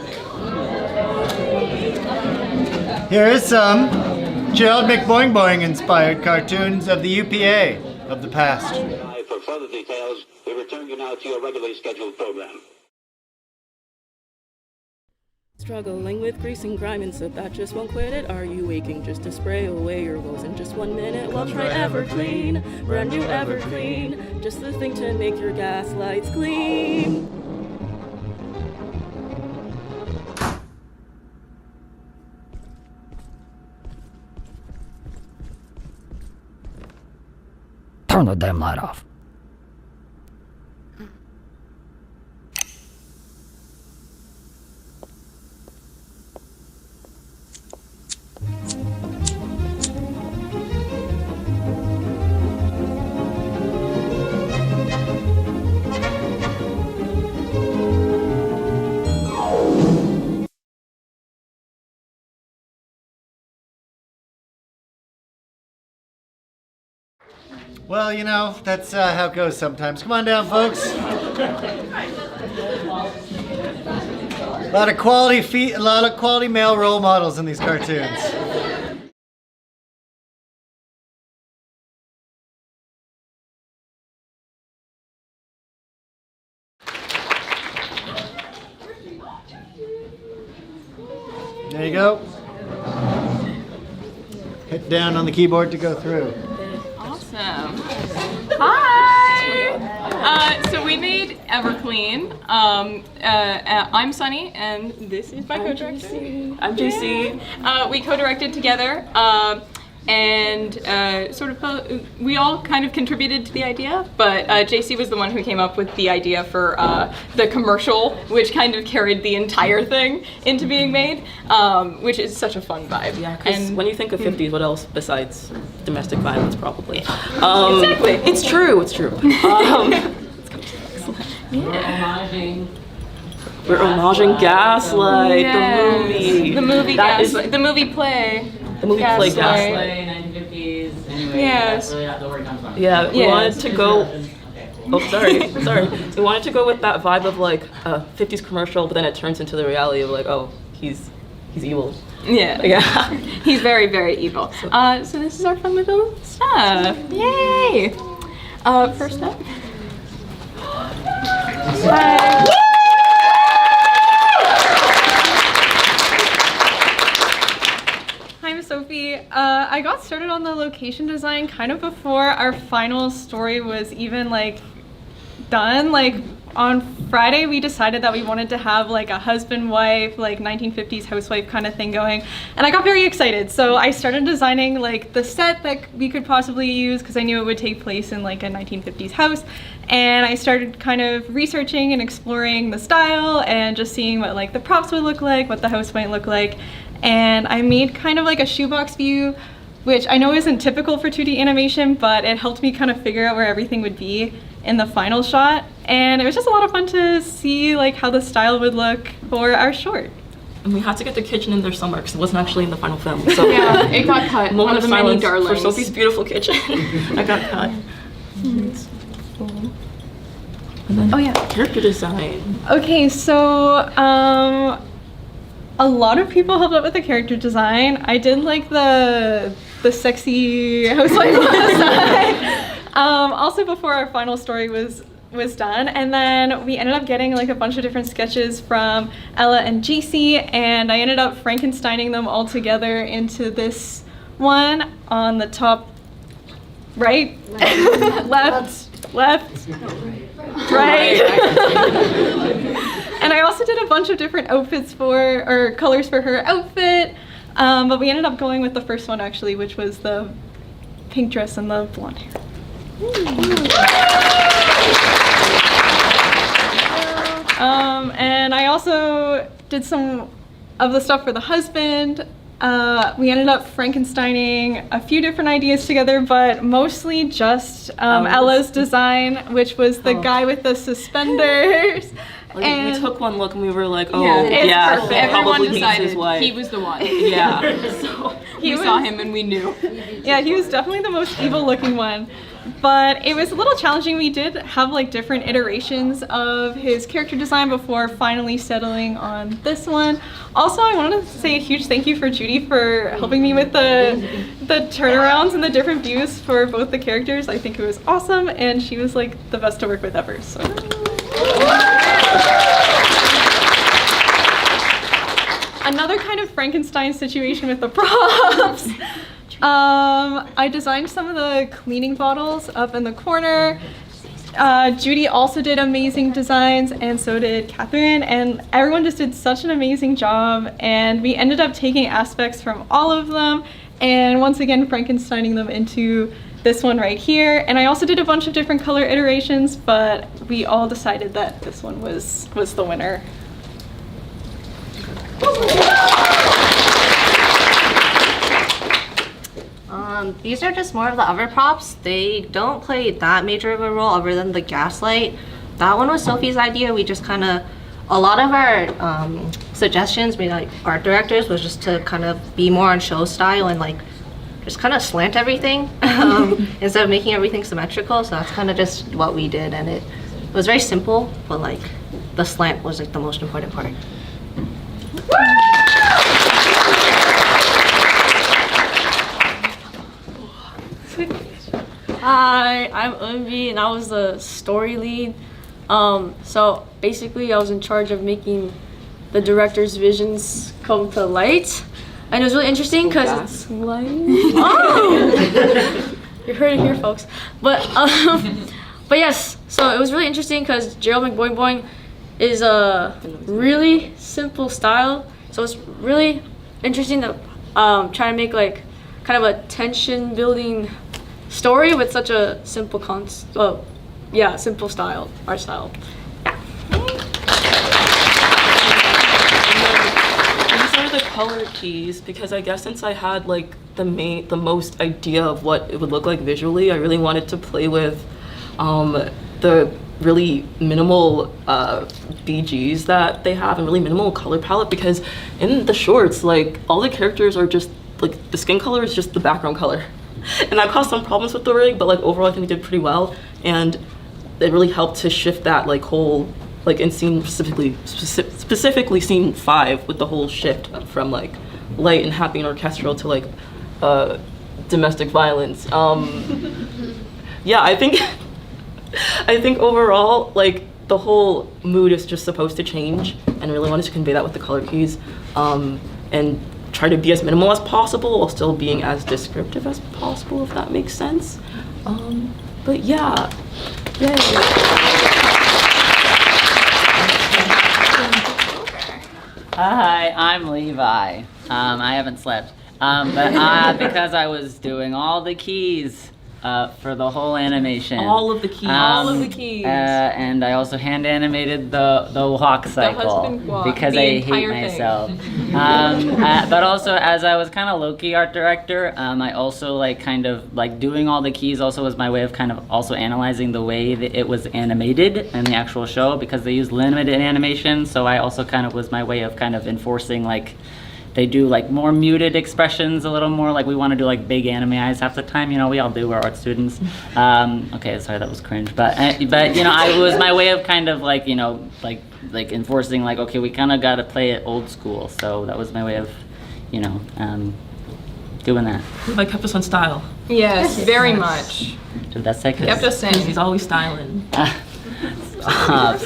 Here is some Gerald McBoing Boing inspired cartoons of the UPA of the past. For further details, we return you now to your regularly scheduled program. Struggling with grease and grime and soot that just won't quit it. Are you aching just to spray away your woes in just 1 minute? Well, try Everclean, brand new Everclean, just the thing to make your gaslights clean. Turn the damn light off. Well, you know, that's how it goes sometimes. Come on down, folks. A lot of quality male role models in these cartoons. There you go. Hit down on the keyboard to go through. Awesome. Hi! So we made Everclean. I'm Sunny, and this is my co-director. I'm JC. We co-directed together, and we all kind of contributed to the idea, but JC was the one who came up with the idea for the commercial, which kind of carried the entire thing into being made, which is such a fun vibe. Yeah, because when you think of 50s, what else besides domestic violence, probably? Exactly. It's true, it's true. We're homaging Gaslight, Yes. the movie. The movie That is- Gaslight. The movie play. The movie play Gaslight. 1950s. Anyway, Yes. that's really not where it comes from. Yeah, we Yes. wanted to go. Oh, sorry. We wanted to go with that vibe of like a 50s commercial, but then it turns into the reality of like, oh, he's evil. Yeah. Yeah. He's very, very evil. So this is our fun little stuff. Yay! First up. Bye. I'm Sophie. I got started on the location design kind of before our final story was even like done. Like on Friday we decided that we wanted to have like a husband-wife, like 1950s housewife kind of thing going, and I got very excited. So I started designing like the set that we could possibly use because I knew it would take place in like a 1950s house, and I started kind of researching and exploring the style and just seeing what like the props would look like, what the house might look like, and I made kind of like a shoebox view, which I know isn't typical for 2D animation, but it helped me kind of figure out where everything would be in the final shot. And it was just a lot of fun to see like how the style would look for our short. And we had to get the kitchen in there somewhere because it wasn't actually in the final film. So Yeah, it got cut. Moment One of of the many silence darlings. for Sophie's beautiful kitchen. I got cut. And then Oh yeah, character design. Okay, so a lot of people helped out with the character design. I did like the sexy housewife on the side. Also before our final story was done, and then we ended up getting like a bunch of different sketches from Ella and JC, and I ended up Frankensteining them all together into this one on the top right, left, right. And I also did a bunch of different outfits or colors for her outfit, but we ended up going with the first one actually, which was the pink dress and the blonde hair. And I also did some of the stuff for the husband. We ended up Frankensteining a few different ideas together, but mostly just Ella's design, which was the guy with the suspenders. Like, we took one look and we were like, oh, it's yeah, perfect. Everyone probably hates decided his wife. he was the one. Yeah. So He we saw was- him and we knew. Yeah, he was definitely the most evil looking one. But it was a little challenging. We did have like different iterations of his character design before finally settling on this one. Also, I wanted to say a huge thank you for Judy for helping me with the turnarounds and the different views for both the characters. I think it was awesome, and she was like the best to work with ever. So. Another kind of Frankenstein situation with the props. I designed some of the cleaning bottles up in the corner. Judy also did amazing designs, and so did Catherine, and everyone just did such an amazing job, and we ended up taking aspects from all of them and once again Frankensteining them into this one right here. And I also did a bunch of different color iterations, but we all decided that this one was the winner. These are just more of the other props. They don't play that major of a role other than the gaslight. That one was Sophie's idea. We just kind of, a lot of our suggestions made like art directors was just to kind of be more on show style and like just kind of slant everything instead of making everything symmetrical. So that's kind of just what we did, and it was very simple, but like the slant was like the most important part. Hi, I'm Unvi and I was the story lead. So basically I was in charge of making the director's visions come to light. And it was really interesting because it's light. Oh! You heard it here, folks. But yes, so it was really interesting because Gerald McBoing Boing is a really simple style. So it's really interesting to try to make like kind of a tension building story with such a simple simple style, art style. These are the color keys because I guess since I had like the most idea of what it would look like visually, I really wanted to play with the really minimal BGs that they have and really minimal color palette, because in the shorts, like all the characters are just like the skin color is just the background color. And that caused some problems with the rig, but like overall I think it did pretty well, and it really helped to shift that like whole like in scene specifically scene 5 with the whole shift from like light and happy and orchestral to like domestic violence. Yeah, I think overall like the whole mood is just supposed to change, and I really wanted to convey that with the color keys and try to be as minimal as possible while still being as descriptive as possible, if that makes sense. But yeah, yay. Hi, I'm Levi. I haven't slept. But because I was doing all the keys for the whole animation. All of the keys. Um, All of the keys. And I also hand animated the walk cycle husband walk, because the I hate entire thing. myself. But also, as I was kind of low-key art director, I also like kind of like doing all the keys also was my way of kind of also analyzing the way that it was animated in the actual show because they used limited animation. So I also kind of was my way of kind of enforcing like they do like more muted expressions, a little more like we want to do like big anime eyes half the time. You know, we all do. We're art students. Okay, sorry, that was cringe. But you know, it was my way of kind of like you know like enforcing like okay, we kind of got to play it old school. So that was my way of you know doing that. Like kept us on style. Yes, very much. Did that say? Kept us in. He's always styling. Stop.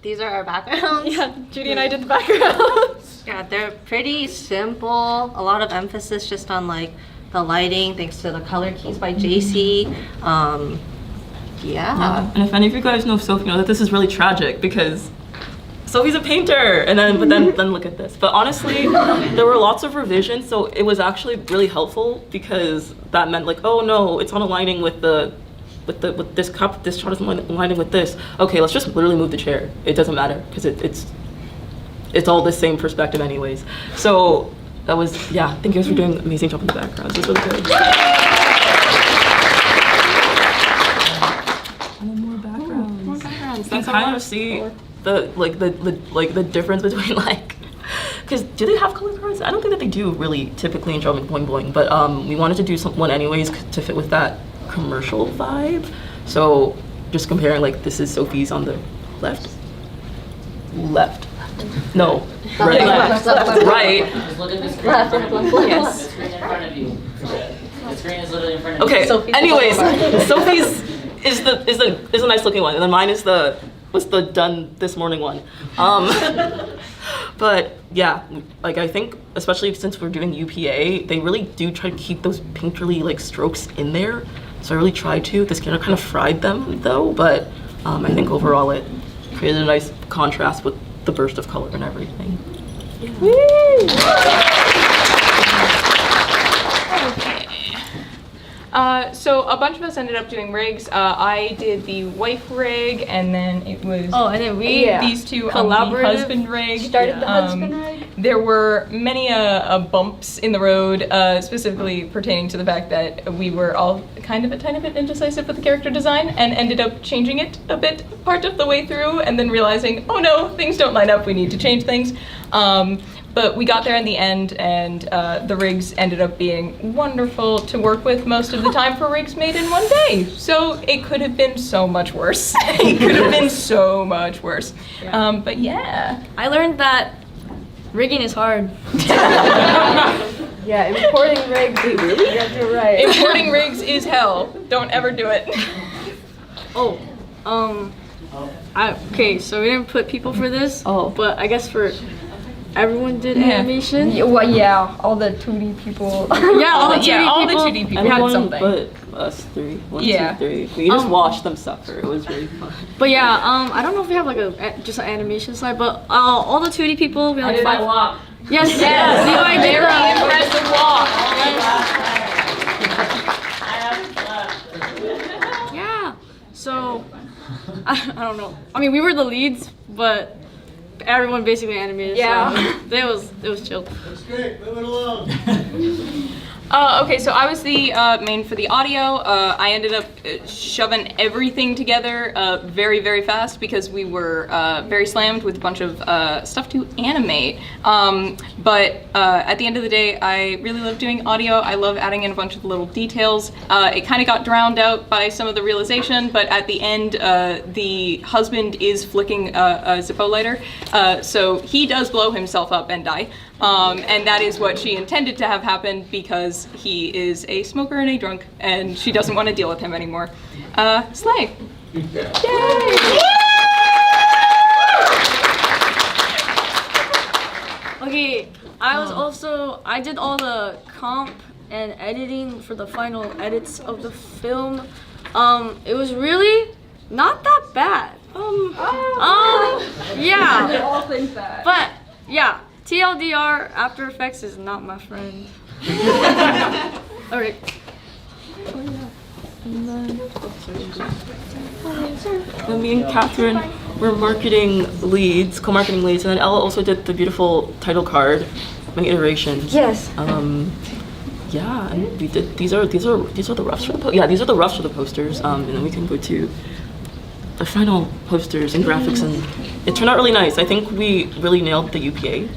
These are our backgrounds. Yeah, Judy and I did the backgrounds. Yeah, they're pretty simple. A lot of emphasis just on like the lighting, thanks to the color keys by JC. Yeah. And if any of you guys know Sophie, you know that this is really tragic because Sophie's a painter, and then look at this. But honestly, there were lots of revisions, so it was actually really helpful because that meant like, oh no, it's not aligning with this cup. This chart isn't aligning with this. Okay, let's just literally move the chair. It doesn't matter because it's all the same perspective anyways. So that was I think you guys were doing an amazing job in the backgrounds. It was really good. More backgrounds. You can kind of see the difference between like, because do they have color cards? I don't think that they do really typically in Drum Boing Boing, but we wanted to do one anyways to fit with that commercial vibe. So just comparing like this is Sophie's on the left. No. Right. Right. Just look at the screen. Left. Yes. The screen in front of you. The screen is literally in front of you. Okay. Anyways, Sophie's is a nice looking one, and then mine was the done this morning one. But yeah, like I think especially since we're doing UPA, they really do try to keep those painterly like strokes in there. So I really tried to. This kind of fried them though, but I think overall it created a nice contrast with the burst of color and everything. So a bunch of us ended up doing rigs. I did the wife rig, and then it was and then these two collaborative the husband rig. started the husband rig. There were many bumps in the road, specifically pertaining to the fact that we were all kind of a tiny bit indecisive with the character design, and ended up changing it a bit part of the way through, and then realizing, oh no, things don't line up. We need to change things. But we got there in the end, and the rigs ended up being wonderful to work with most of the time for rigs made in one day. So it could have been so much worse. It could have been so much worse. But yeah. I learned that rigging is hard. Yeah, importing rigs. Really? Yeah, you're right. Importing rigs is hell. Don't ever do it. Okay, so we didn't put people for this. But I guess for everyone did animation. Yeah, all the 2D people. All the 2D people. All the 2D people had something. But us three. One, Yeah. 2, 3. We just watched them suffer. It was really fun. But yeah, I don't know if we have like just an animation slide, but all the 2D people, we had like 5. Walk. Yes, Levi did Impressive walk. Yeah. So I don't know. I mean, we were the leads, but everyone basically animated. Yeah. So it was chill. That's great. Move it along. Okay, so I was the main for the audio. I ended up shoving everything together very, very fast because we were very slammed with a bunch of stuff to animate. But at the end of the day, I really love doing audio. I love adding in a bunch of little details. It kind of got drowned out by some of the realization, but at the end, the husband is flicking a Zippo lighter. So he does blow himself up and die. And that is what she intended to have happen because he is a smoker and a drunk, and she doesn't want to deal with him anymore. Slay! Yay! Okay, I did all the comp and and editing for the final edits of the film. It was really not that bad. Yeah. We all think that. But yeah, TLDR, After Effects is not my friend. Alright. And then me and Catherine were marketing leads, co-marketing leads, and then Ella also did the beautiful title card, many iterations. Yes. Yeah, and we did. These are the roughs for the these are the roughs for the posters. And then we can go to the final posters and graphics, and it turned out really nice. I think we really nailed the UPA.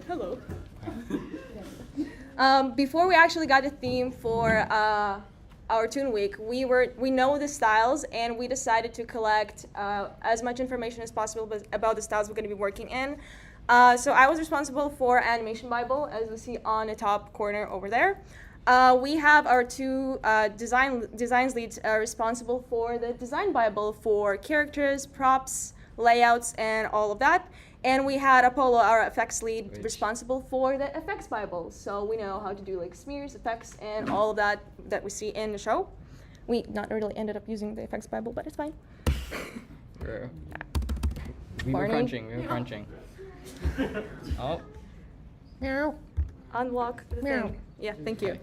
Hello. Before we actually got a theme for our Toon Week, we know the styles, and we decided to collect as much information as possible about the styles we're going to be working in. So I was responsible for Animation Bible, as we see on the top corner over there. We have our two designs leads responsible for the Design Bible for characters, props, layouts, and all of that. And we had Apollo, our effects lead, responsible for the effects Bible. So we know how to do like smears, effects, and all of that we see in the show. We not really ended up using the effects Bible, but it's fine. We were crunching. Oh. Meow. Unlock the thing. Yeah, thank you.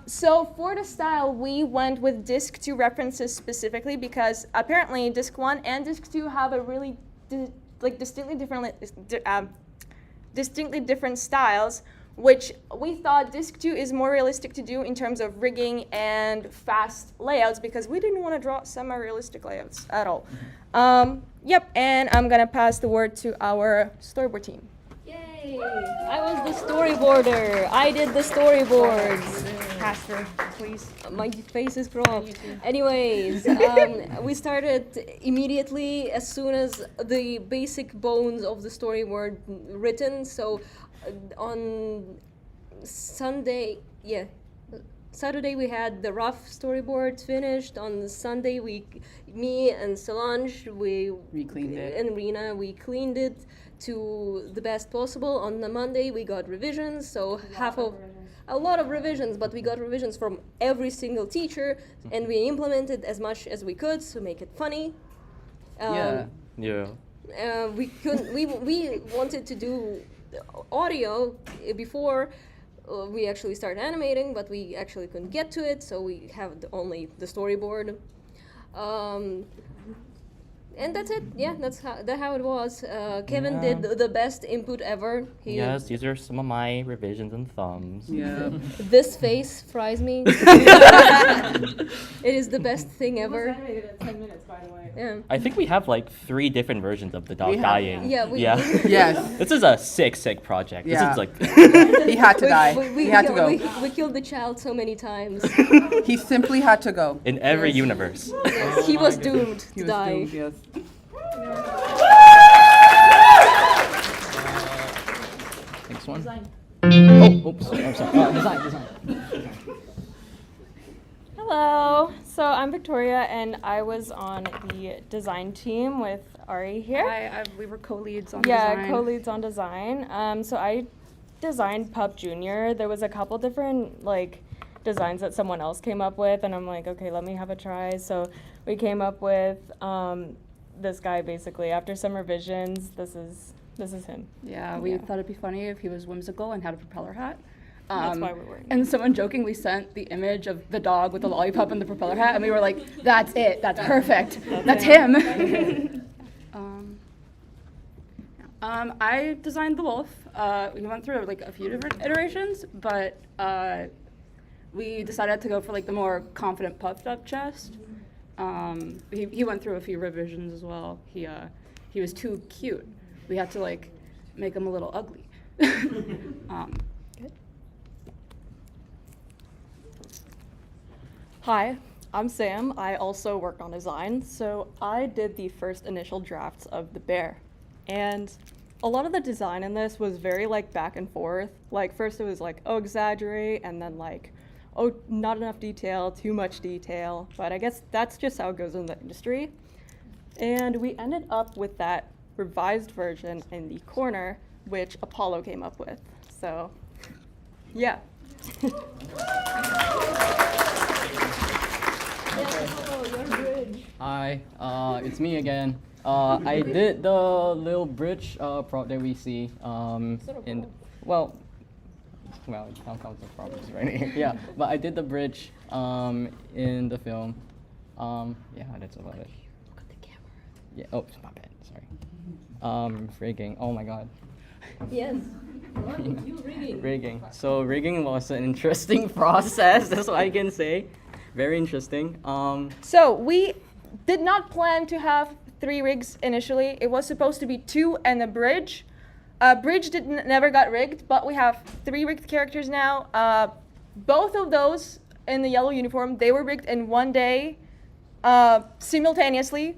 So for the style, we went with Disc 2 references specifically because apparently Disc 1 and Disc 2 have a really distinctly different styles, which we thought Disc 2 is more realistic to do in terms of rigging and fast layouts because we didn't want to draw semi-realistic layouts at all. Yep, and I'm gonna pass the word to our storyboard team. Yay! I was the storyboarder. I did the storyboards. Pastor, please. My face is cropped. Anyways, we started immediately as soon as the basic bones of the story were written. So on Saturday we had the rough storyboards finished. On Sunday, me and Solange, we cleaned it. And Rena, we cleaned it to the best possible. On the Monday, we got revisions. So a lot of revisions, but we got revisions from every single teacher, and we implemented as much as we could to make it funny. We wanted to do audio before we actually started animating, but we actually couldn't get to it, so we have only the storyboard. And that's it. Yeah, that's how it was. Kevin did the best input ever. Yes, these are some of my revisions and thumbs. Yeah. This face fries me. It is the best thing ever. It was animated in 10 minutes, by the way. Yeah. I think we have like 3 different versions of the dog dying. Yeah, Yes. This is a sick project. Yeah. This is like He had to die. He had to go. We killed the child so many times. He simply had to go. in every universe. Yes, he was doomed to was die. doomed, yes. Next one. Design. Oh, oops. I'm sorry. Design. Hello. So I'm Victoria, and I was on the design team with Ari here. Hi, we were co-leads on design. design. Yeah, co-leads on design. So I designed Pup Junior. There was a couple different designs that someone else came up with, and I'm like, okay, let me have a try. So we came up with this guy basically. After some revisions, this is him. Yeah, we thought it'd be funny if he was whimsical and had a propeller hat. That's why we're wearing And someone jokingly sent the image of the dog with the lollipop and the propeller hat, and we were like, that's it, that's perfect, that's him. I designed the wolf. We went through a few different iterations, but we decided to go for the more confident puffed up chest. He went through a few revisions as well. He was too cute. We had to make him a little ugly. Good. Hi, I'm Sam. I also worked on design. So I did the first initial drafts of the bear. And a lot of the design in this was very back and forth. First it was oh, exaggerate, and then oh, not enough detail, too much detail. But I guess that's just how it goes in the industry. And we ended up with that revised version in the corner, which Apollo came up with. So, yeah. Hi, it's me again. I did the little bridge prop that we see well, it counts as props right here. Yeah, but I did the bridge in the film. Yeah, that's about it. Look at the camera. Yeah. Oh, my bad. Sorry. Rigging. Oh my God. Yes. You rigging. Rigging. So rigging was an interesting process. That's what I can say. Very interesting. So we did not plan to have 3 rigs initially. It was supposed to be 2 and a bridge. Bridge never got rigged, but we have 3 rigged characters now. Both of those in the yellow uniform, they were rigged in one day, simultaneously.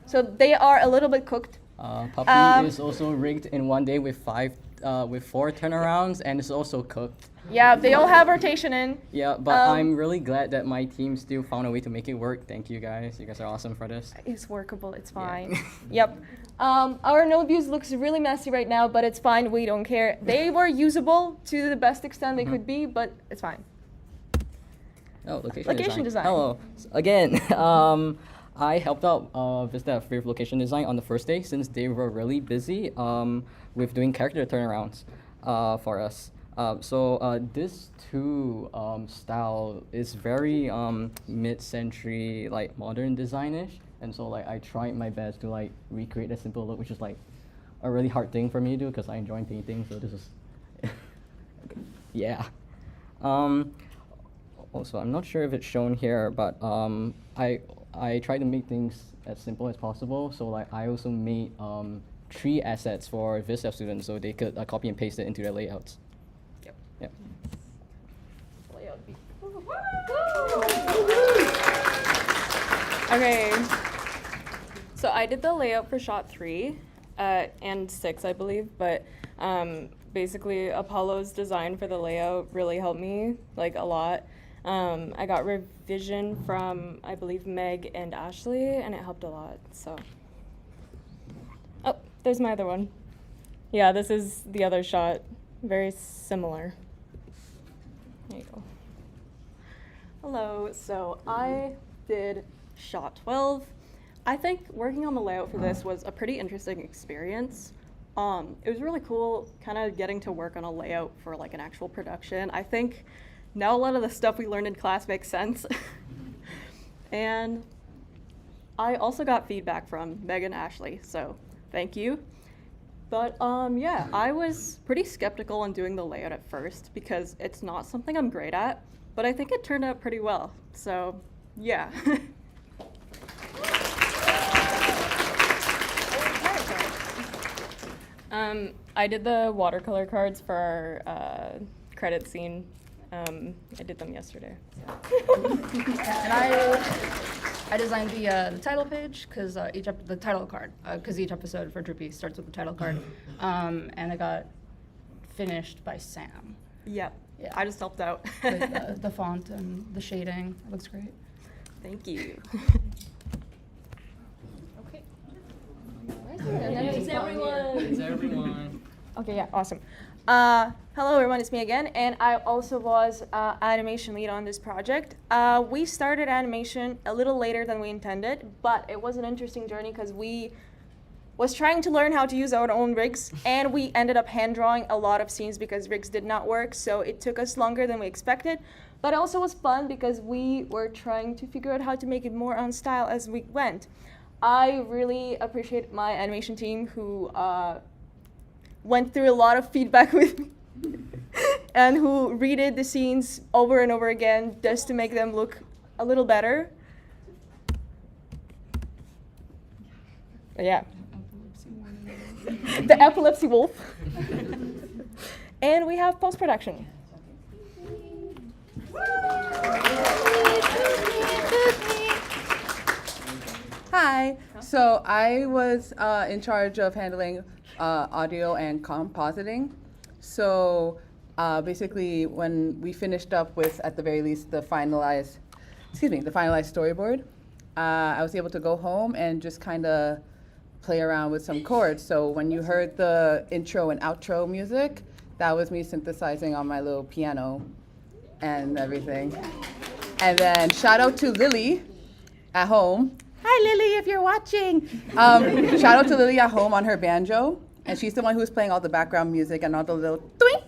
So they are a little bit cooked. Puppy is also rigged in one day with 4 turnarounds, and it's also cooked. Yeah, they all have rotation in. Yeah, but I'm really glad that my team still found a way to make it work. Thank you guys. You guys are awesome for this. It's workable. It's fine. Yep. Our node views looks really messy right now, but it's fine. We don't care. They were usable to the best extent they could be, but it's fine. Oh, location design. Hello. Again, I helped out Vis Dev with location design on the first day since they were really busy with doing character turnarounds for us. So this 2 style is very mid-century, like modern designish, and so like I tried my best to like recreate a simple look, which is like a really hard thing for me to do because I enjoy painting. So this is, yeah. Also, I'm not sure if it's shown here, but I try to make things as simple as possible. So like I also made 3 assets for Vis Dev Students so they could copy and paste it into their layouts. Yep. Okay. So I did the layout for shot 3 and 6, I believe, but basically Apollo's design for the layout really helped me like a lot. I got revision from, I believe, Meg and Ashley, and it helped a lot, so. Oh, there's my other one. Yeah, this is the other shot. Very similar. There you go. Hello, so I did shot 12. I think working on the layout for this was a pretty interesting experience. It was really cool kind of getting to work on a layout for like an actual production. I think now a lot of the stuff we learned in class makes sense. And I also got feedback from Meg and Ashley, so thank you. But yeah, I was pretty skeptical on doing the layout at first because it's not something I'm great at, but I think it turned out pretty well. So yeah. I did the watercolor cards for our credit scene. I did them yesterday. And I designed the title page because the title card because each episode for Droopy starts with the title card, and it got finished by Sam. Yep. Yeah. I just helped out. With the font and the shading, it looks great. Thank you. Okay. Thanks, everyone. Thanks, everyone. Okay, yeah, awesome. Hello everyone, it's me again, and I also was animation lead on this project. We started animation a little later than we intended, but it was an interesting journey because we was trying to learn how to use our own rigs, and we ended up hand drawing a lot of scenes because rigs did not work, so it took us longer than we expected. But it also was fun because we were trying to figure out how to make it more on style as we went. I really appreciate my animation team who went through a lot of feedback with me and who redid the scenes over and over again just to make them look a little better. But yeah. The epilepsy wolf. And we have post-production. Hi. So I was in charge of handling audio and compositing. So basically, when we finished up with, at the very least, the finalized storyboard, I was able to go home and just kind of play around with some chords. So when you heard the intro and outro music, that was me synthesizing on my little piano and everything. And then shout out to Lily at home. Hi, Lily, if you're watching. Shout out to Lily at home on her banjo. And she's the one who's playing all the background music and all the little twink,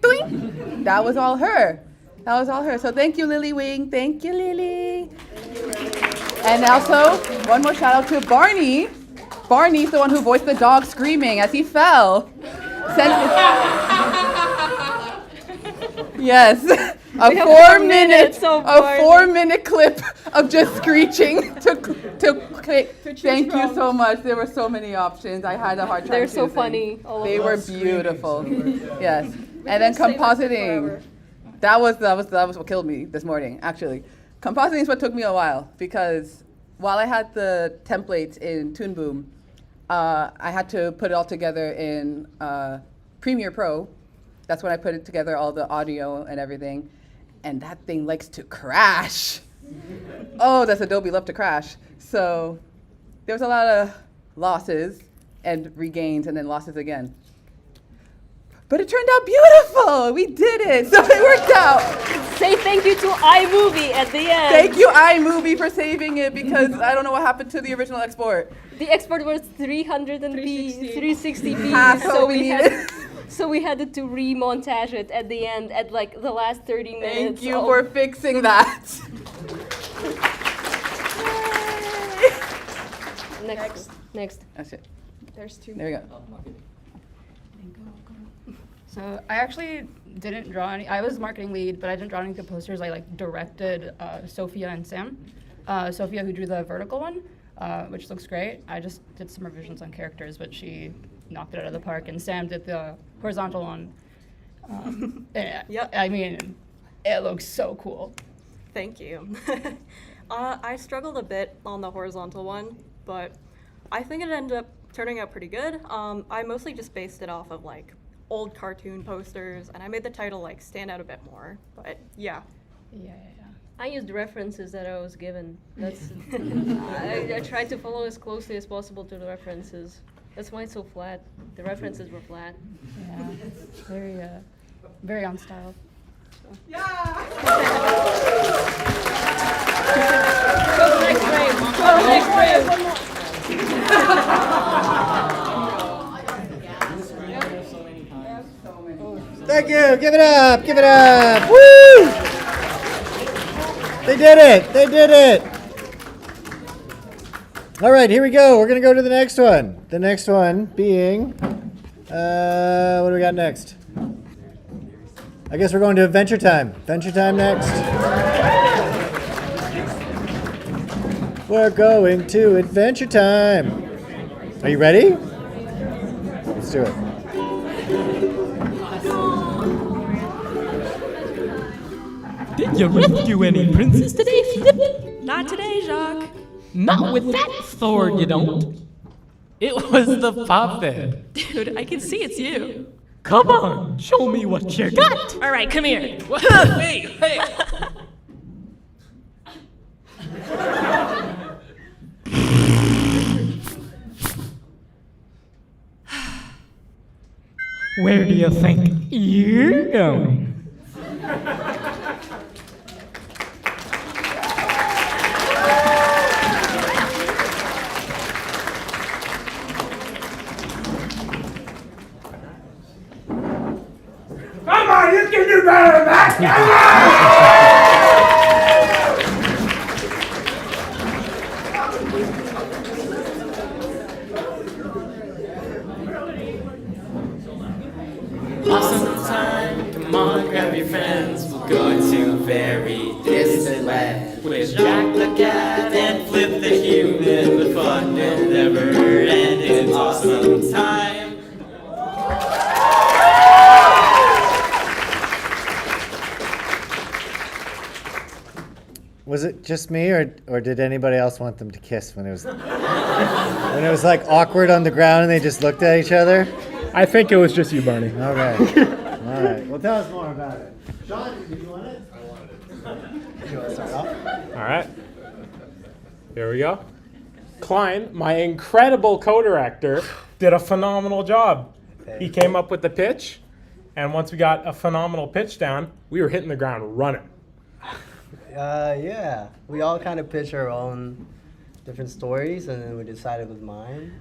twink. That was all her. That was all her. So thank you, Lily Wing. Thank you, Lily. And also, one more shout out to Barney. Barney's the one who voiced the dog screaming as he fell. Yes. A We have 4 minute, of a barley. 4 minute clip of just screeching to click. Thank you so much. There were so many options. I had a hard time They're so choosing. funny, all of They them. were beautiful. Yes. We And then can save it for compositing. forever. That was what killed me this morning, actually. Compositing is what took me a while because while I had the templates in Toon Boom, I had to put it all together in Premiere Pro. That's when I put it together, all the audio and everything. And that thing likes to crash. Oh, does Adobe love to crash. So there was a lot of losses and regains and then losses again. But it turned out beautiful. We did it. So it worked out. Say thank you to iMovie at the end. Thank you, iMovie, for saving it because I don't know what happened to the original export. The export was 360p, Half what we needed. So we had to remontage it at the end at like the last 30 minutes. Thank you for fixing that. Next. That's it. There's two. There we go. So I actually didn't draw any. I was marketing lead, but I didn't draw any of the posters. I like directed Sophia and Sam. Sophia, who drew the vertical one, which looks great. I just did some revisions on characters, but she knocked it out of the park. And Sam did the horizontal one. I mean, it looks so cool. Thank you. I struggled a bit on the horizontal one, but I think it ended up turning out pretty good. I mostly just based it off of like old cartoon posters, and I made the title like stand out a bit more. But yeah. I used references that I was given. That's I tried to follow as closely as possible to the references. That's why it's so flat. The references were flat. Yeah, very on style. Go to the next frame. Go to the next frame. Thank you. Give it up. Give it up. Woo! They did it. They did it. All right, here we go. We're going to go to the next one. The next one being, what do we got next? I guess we're going to Adventure Time. Adventure Time next. We're going to Adventure Time. Are you ready? Let's do it. Did you rescue any princes today, Flip? Not today, Jacques. Not with that sword, you don't. It was the puppet. Dude, I can see it's you. Come on, show me what you got. All right, come here. Hey. Where do you think you're going? Come on, you can do better than that. Come on! Awesome time, come on, grab your friends. We'll go to very distant land with Jack the cat and Flip the human. The fun will never end. It's awesome time. Was it just me, or did anybody else want them to kiss when it was like awkward on the ground and they just looked at each other? I think it was just you, Barney. Okay. All right. Well, tell us more about it. Sean, did you want it? I wanted it. You want to start off? All right. Here we go. Klein, my incredible co-director, did a phenomenal job. He came up with the pitch, and once we got a phenomenal pitch down, we were hitting the ground running. Yeah. We all kind of pitched our own different stories, and then we decided with mine.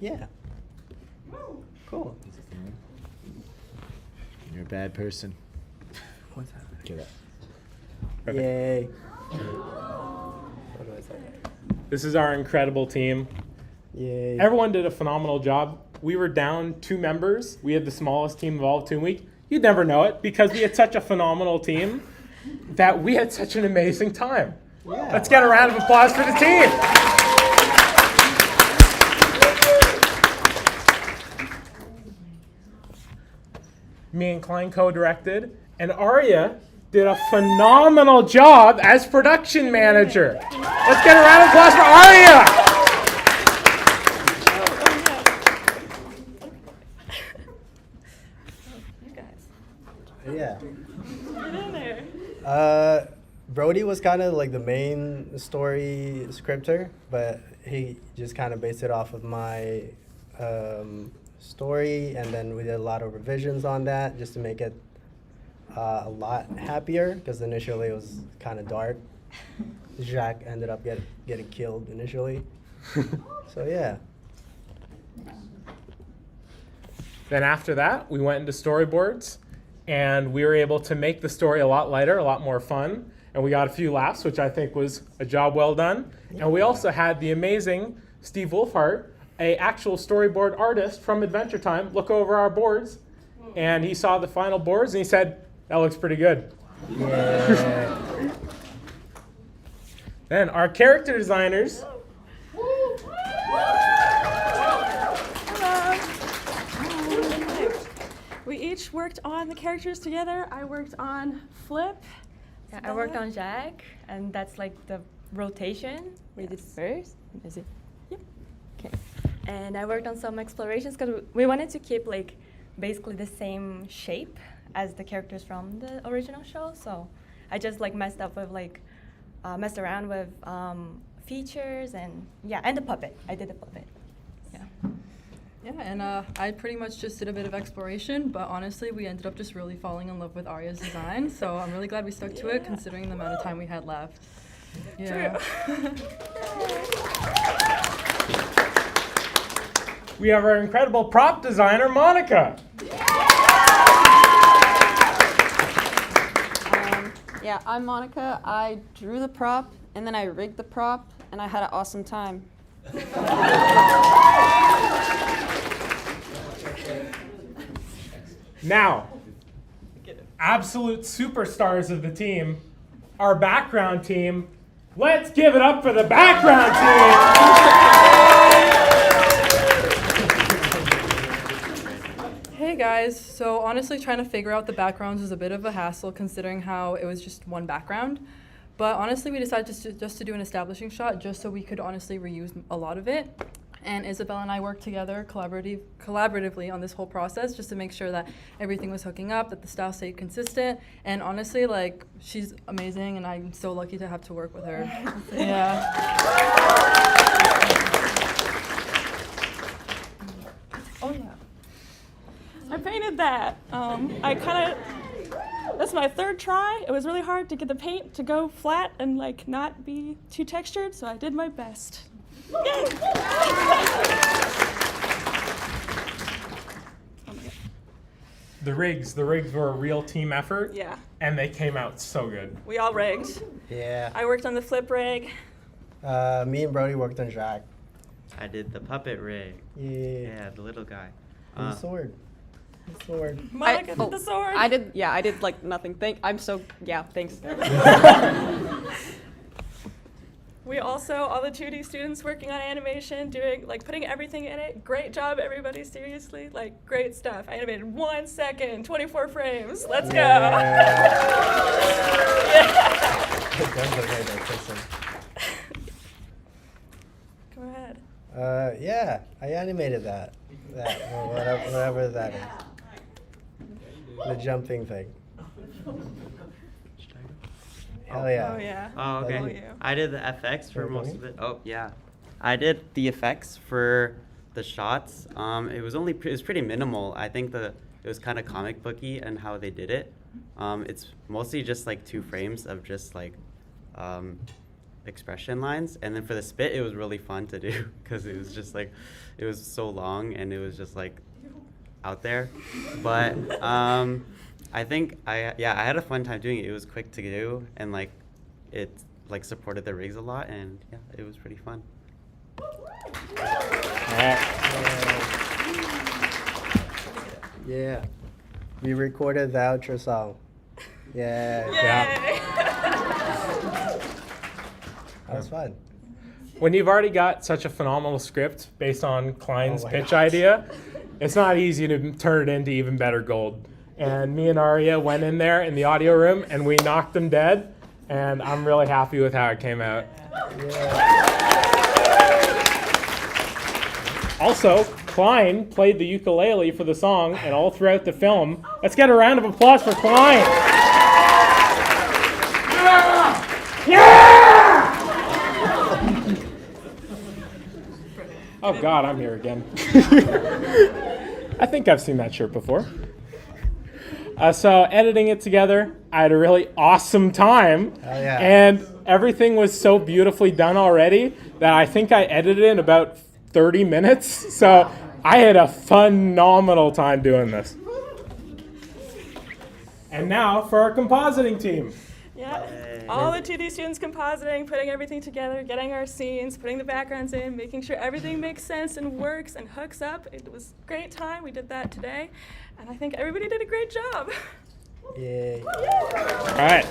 Yeah. Cool. You're a bad person. What's happening? Get up. Yay. This is our incredible team. Yay. Everyone did a phenomenal job. We were down 2 members. We had the smallest team of all of Toon Week. You'd never know it because we had such a phenomenal team that we had such an amazing time. Yeah. Let's get a round of applause for the team. Me and Klein co-directed, and Arya did a phenomenal job as production manager. Let's get a round of applause for Arya. Yeah. Get in there. Brody was kind of like the main story scripter, but he just kind of based it off of my story, and then we did a lot of revisions on that just to make it a lot happier, because initially it was kind of dark. Jacques ended up getting killed initially. So yeah. Then after that, we went into storyboards, and we were able to make the story a lot lighter, a lot more fun, and we got a few laughs, which I think was a job well done. And we also had the amazing Steve Wolfhart, a actual storyboard artist from Adventure Time, look over our boards, and he saw the final boards, and he said, "That looks pretty good." Yeah. Then our character designers. We each worked on the characters together. I worked on Flip. Yeah, I worked on Jack, and that's like the rotation we did first. Is it? Yep. Okay. And I worked on some explorations because we wanted to keep like basically the same shape as the characters from the original show. So I just like messed around with features and and the puppet. I did the puppet. Yeah, and I pretty much just did a bit of exploration, but honestly, we ended up just really falling in love with Arya's design, so I'm really glad we stuck to it, considering the amount of time we had left. Yeah. We have our incredible prop designer, Monica. Yeah, I'm Monica. I drew the prop, and then I rigged the prop, and I had an awesome time. Now, absolute superstars of the team, our background team. Let's give it up for the background team. Hey guys, so honestly trying to figure out the backgrounds was a bit of a hassle considering how it was just one background. But honestly, we decided just to do an establishing shot just so we could honestly reuse a lot of it. And Isabel and I worked together collaboratively on this whole process just to make sure that everything was hooking up, that the style stayed consistent. And honestly, like, she's amazing, and I'm so lucky to have to work with her. Yeah. Oh yeah. I painted that. That's my third try. It was really hard to get the paint to go flat and like not be too textured, so I did my best. Yay! The rigs were a real team effort. Yeah. And they came out so good. We all rigged. Yeah. I worked on the flip rig. Me and Brody worked on Jacques. I did the puppet rig. Yeah. The little guy. The sword. The sword. Monica did the sword. I did like nothing. Thanks. We also, all the 2D students working on animation, putting everything in it. Great job, everybody, seriously. Like, great stuff. I animated 1 second, 24 frames. Let's go. Go ahead. Yeah, I animated that. Whatever that is. The jumping thing. Hell yeah. Oh, yeah. Oh, okay. Oh, yeah. I did the FX for most of it. Oh, yeah. I did the effects for the shots. It was pretty minimal. I think it was kind of comic booky and how they did it. It's mostly just like 2 frames of just like expression lines, and then for the spit, it was really fun to do because it was just like it was so long and it was just like out there. But I think I had a fun time doing it. It was quick to do, and like it like supported the rigs a lot, and yeah, it was pretty fun. Yeah. We recorded the outro song. Yeah. That was fun. When you've already got such a phenomenal script based on Klein's pitch idea, it's not easy to turn it into even better gold. And me and Aria went in there in the audio room and we knocked them dead, and I'm really happy with how it came out. Also, Klein played the ukulele for the song and all throughout the film. Let's get a round of applause for Klein. Yeah! Oh God, I'm here again. I think I've seen that shirt before. So editing it together, I had a really awesome time. yeah. And everything was so beautifully done already that I think I edited in about 30 minutes. So I had a phenomenal time doing this. And now for our compositing team. Yeah, all the 2D students compositing, putting everything together, getting our scenes, putting the backgrounds in, making sure everything makes sense and works and hooks up. It was a great time. We did that today, and I think everybody did a great job. Yay. All right.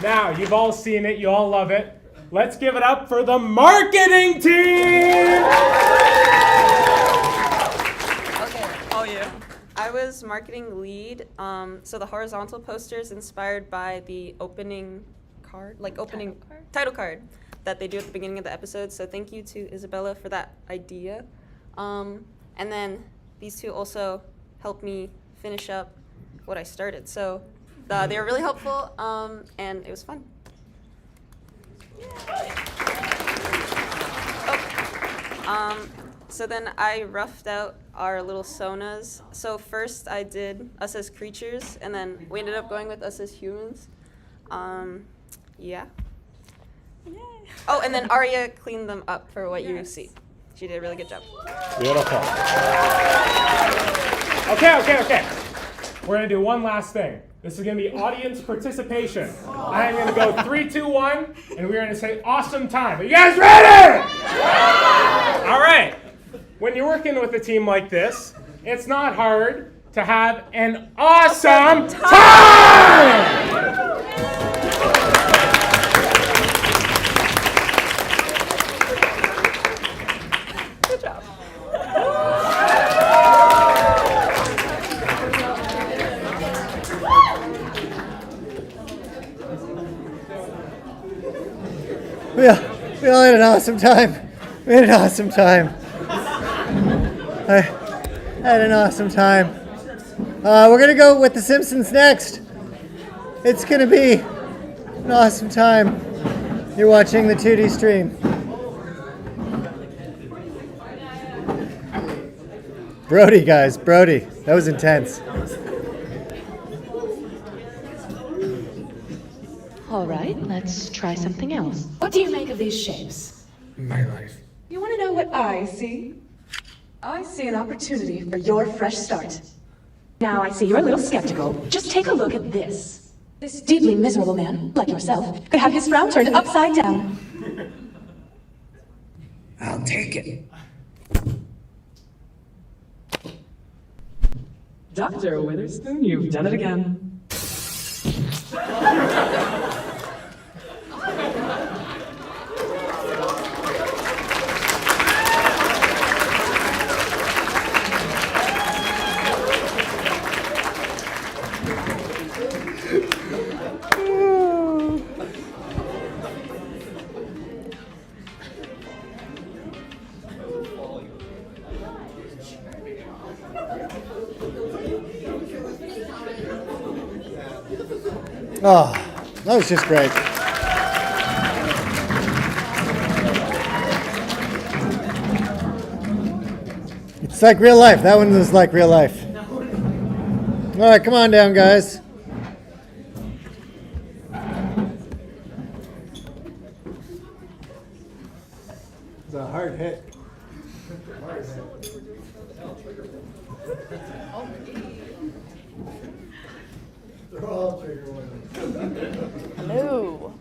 Now, you've all seen it. You all love it. Let's give it up for the marketing team! Okay, all you. I was marketing lead. So the horizontal poster is inspired by the opening card, title card that they do at the beginning of the episode. So thank you to Isabella for that idea. And then these two also helped me finish up what I started. So they were really helpful, and it was fun. So then I roughed out our little sonas. So first I did us as creatures, and then we ended up going with us as humans. Yeah. Yay. Oh, and then Aria cleaned them up for what you see. She did a really good job. Beautiful. Okay. We're going to do one last thing. This is going to be audience participation. I am going to go 3, 2, 1, and we're going to say awesome time. Are you guys ready? All right. When you're working with a team like this, it's not hard to have an awesome time! Good job. We all had an awesome time. We had an awesome time. I had an awesome time. We're going to go with The Simpsons next. It's going to be an awesome time. You're watching the 2D stream. Brody, guys, Brody. That was intense. All right, let's try something else. What do you make of these shapes? My life. You want to know what I see? I see an opportunity for your fresh start. Now I see you're a little skeptical. Just take a look at this. This deeply miserable man, like yourself, could have his frown turned upside down. I'll take it. Dr. Witherspoon, you've done it again. Oh, that was just great. It's like real life. That one was like real life. All right, come on down, guys. It's a hard hit. They're all trigger warnings. Hello.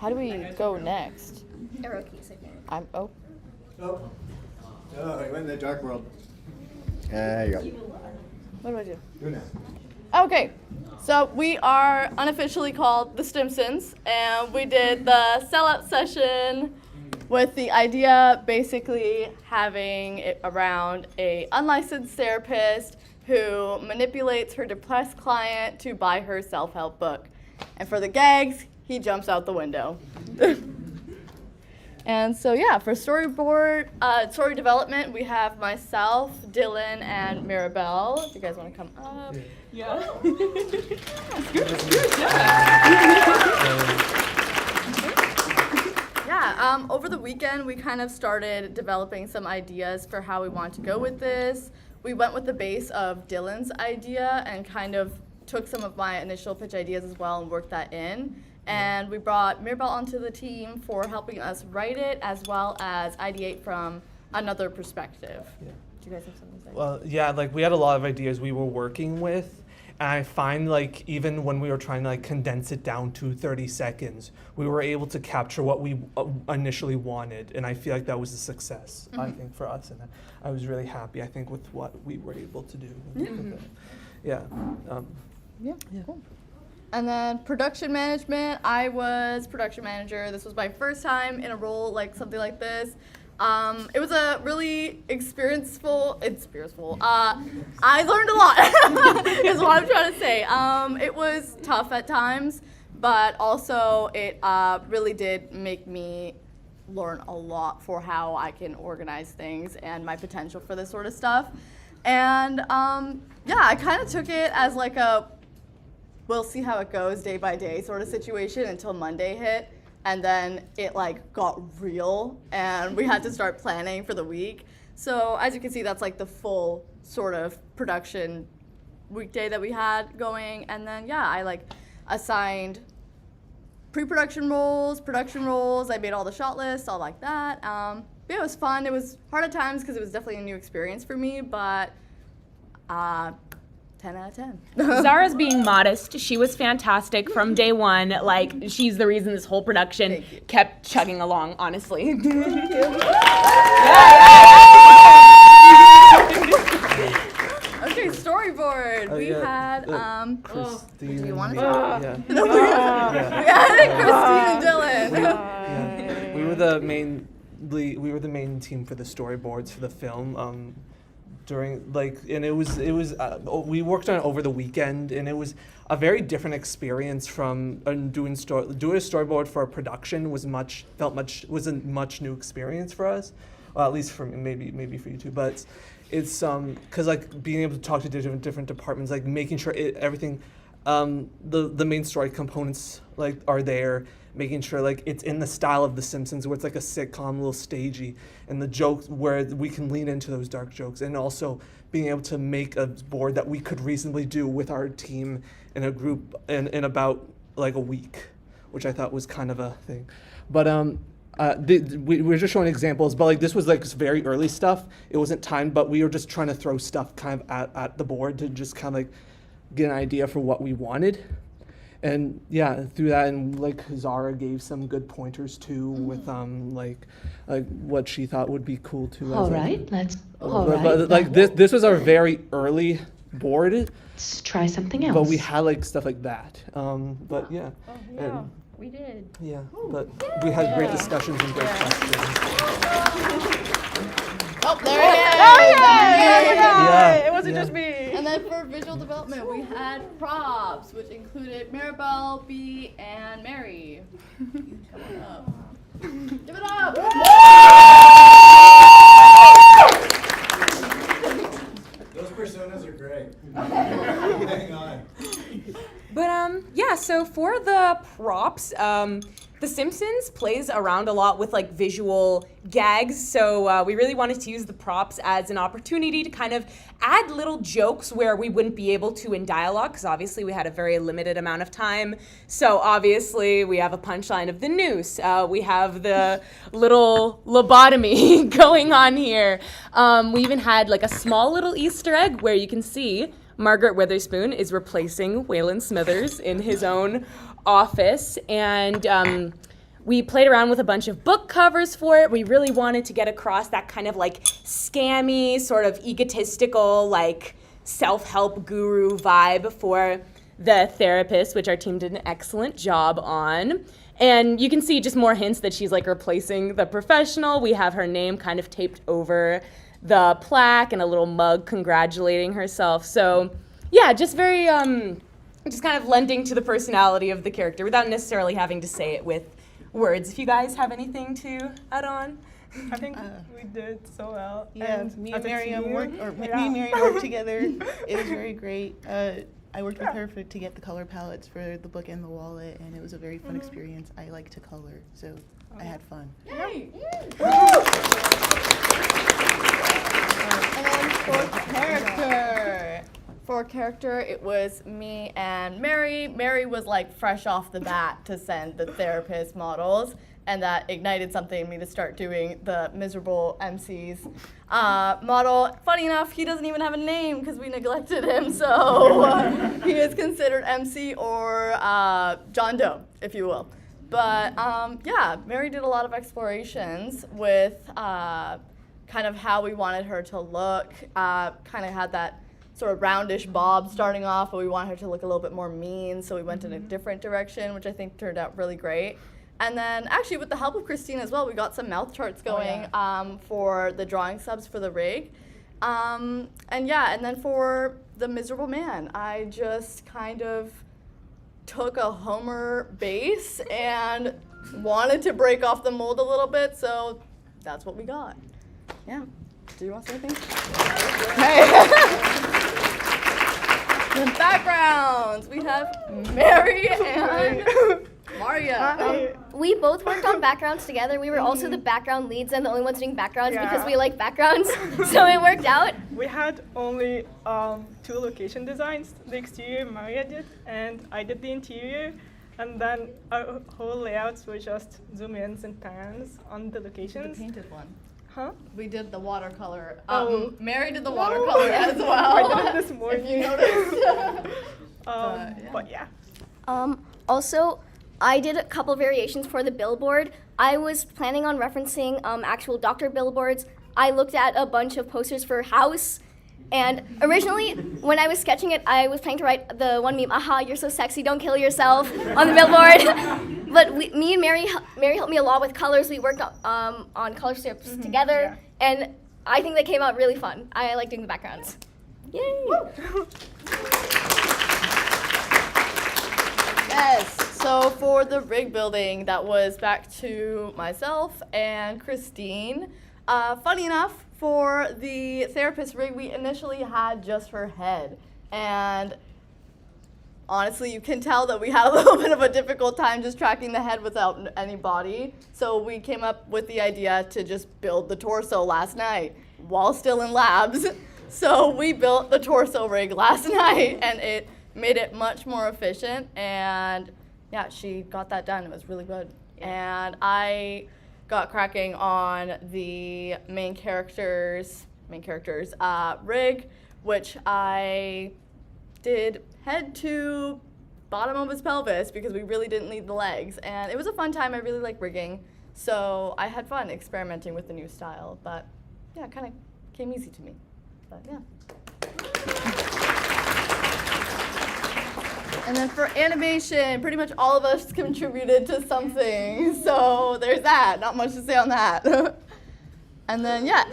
How do we go next? Arrow keys, I think. Oh, I went in the dark world. There you go. What do I do? Okay, so we are unofficially called the Stimsons, and we did the sellout session with the idea basically having it around a unlicensed therapist who manipulates her depressed client to buy her self-help book. And for the gags, he jumps out the window. And so yeah, for storyboard, story development, we have myself, Dylan, and Mirabelle. If you guys want to come up. Yeah. Yeah, over the weekend, we kind of started developing some ideas for how we want to go with this. We went with the base of Dylan's idea and kind of took some of my initial pitch ideas as well and worked that in. And we brought Mirabelle onto the team for helping us write it as well as ideate from another perspective. Yeah. Do you guys have something to say? Well, yeah, like we had a lot of ideas we were working with. And I find like even when we were trying to like condense it down to 30 seconds, we were able to capture what we initially wanted. And I feel like that was a success, I think, for us. And I was really happy, I think, with what we were able to do. Yeah. Yeah, cool. And then production management, I was production manager. This was my first time in a role like something like this. It was a really experienceful. I learned a lot, is what I'm trying to say. It was tough at times, but also it really did make me learn a lot for how I can organize things and my potential for this sort of stuff. And yeah, I kind of took it as like a we'll see how it goes day by day sort of situation until Monday hit. And then it like got real and we had to start planning for the week. So as you can see, that's like the full sort of production weekday that we had going. And then yeah, I like assigned pre-production roles, production roles. I made all the shot lists, all like that. Yeah, it was fun. It was hard at times because it was definitely a new experience for me, but 10 out of 10. Zara's being modest. She was fantastic from day one. Like, she's the reason this whole production kept chugging along, honestly. Okay, storyboard. We had, Christine. do you want to and talk? yeah. We had Christine and Dylan. We were the main team for the storyboards for the film. During and it was we worked on it over the weekend, and it was a very different experience from doing a storyboard for a production was a much new experience for us, at least for me, maybe for you too. But it's because like being able to talk to different departments, like making sure everything, the main story components like are there. Making sure like it's in the style of The Simpsons, where it's like a sitcom, a little stagey, and the jokes where we can lean into those dark jokes, and also being able to make a board that we could reasonably do with our team in a group in about like a week, which I thought was kind of a thing. But we were just showing examples, but like this was like very early stuff. It wasn't timed, but we were just trying to throw stuff kind of at the board to just kind of like get an idea for what we wanted. And yeah, through that, and like Zara gave some good pointers too with like what she thought would be cool too. All right, But like this was our very early board. Let's try something else. But we had like stuff like that. But yeah. Oh, yeah, And, we did. yeah, but we had great discussions and great questions. Oh, there it is! Yeah, It wasn't yeah. just me. And then for visual development, we had props, which included Mirabelle, B, and Mary. Come on up. Give it up! Those personas are great. Hang on. But yeah, so for the props, The Simpsons plays around a lot with like visual gags, so we really wanted to use the props as an opportunity to kind of add little jokes where we wouldn't be able to in dialogue, because obviously we had a very limited amount of time. So obviously we have a punchline of the noose. We have the little lobotomy going on here. We even had like a small little Easter egg where you can see Margaret Witherspoon is replacing Waylon Smithers in his own office, and we played around with a bunch of book covers for it. We really wanted to get across that kind of like scammy, sort of egotistical, like self-help guru vibe for the therapist, which our team did an excellent job on. And you can see just more hints that she's like replacing the professional. We have her name kind of taped over the plaque and a little mug congratulating herself. So yeah, just very, just kind of lending to the personality of the character without necessarily having to say it with words. If you guys have anything to add on. I think we did so well. Yeah, and me and as a Miriam team- worked, or me Yeah. and Miriam worked together. It was very great. I worked with her to get the color palettes for the book and the wallet, and it was a very fun experience. I like to color, so I had fun. Yay! And for character, it was me and Mary. Mary was like fresh off the bat to send the therapist models, and that ignited something in me to start doing the miserable MC's model. Funny enough, he doesn't even have a name because we neglected him, so he is considered MC or John Doe, if you will. But yeah, Mary did a lot of explorations with kind of how we wanted her to look. Kind of had that sort of roundish bob starting off, but we wanted her to look a little bit more mean, so we went in a different direction, which I think turned out really great. And then actually with the help of Christine as well, we got some mouth charts going for the drawing subs for the rig. And yeah, and then for the miserable man, I just kind of took a Homer base and wanted to break off the mold a little bit, so that's what we got. Yeah. Do you want to say anything? Hey. The backgrounds. We have Mary and Maria. We both worked on backgrounds together. We were also the background leads and the only ones doing backgrounds because we like backgrounds, so it worked out. We had only 2 location designs. The exterior Maria did, and I did the interior. And then our whole layouts were just zoom ins and pans on the locations. The painted one. Huh? We did the watercolor. Oh. Mary did the watercolor as well. I did it this morning. If you noticed. But yeah. Also, I did a couple variations for the billboard. I was planning on referencing actual doctor billboards. I looked at a bunch of posters for House, and originally, when I was sketching it, I was planning to write the one meme, "Aha, you're so sexy, don't kill yourself," on the billboard. But me and Mary helped me a lot with colors. We worked on color strips together, and I think they came out really fun. I like doing the backgrounds. Yay! Yes, so for the rig building, that was back to myself and Christine. Funny enough, for the therapist rig, we initially had just her head. And honestly, you can tell that we had a little bit of a difficult time just tracking the head without any body. So we came up with the idea to just build the torso last night while still in labs. So we built the torso rig last night, and it made it much more efficient, and yeah, she got that done. It was really good. And I got cracking on the main character's rig, which I did head to bottom of his pelvis because we really didn't need the legs, and it was a fun time. I really like rigging, so I had fun experimenting with the new style, but yeah, it kind of came easy to me, but yeah. And then for animation, pretty much all of us contributed to something. So there's that, not much to say on that. And then yeah,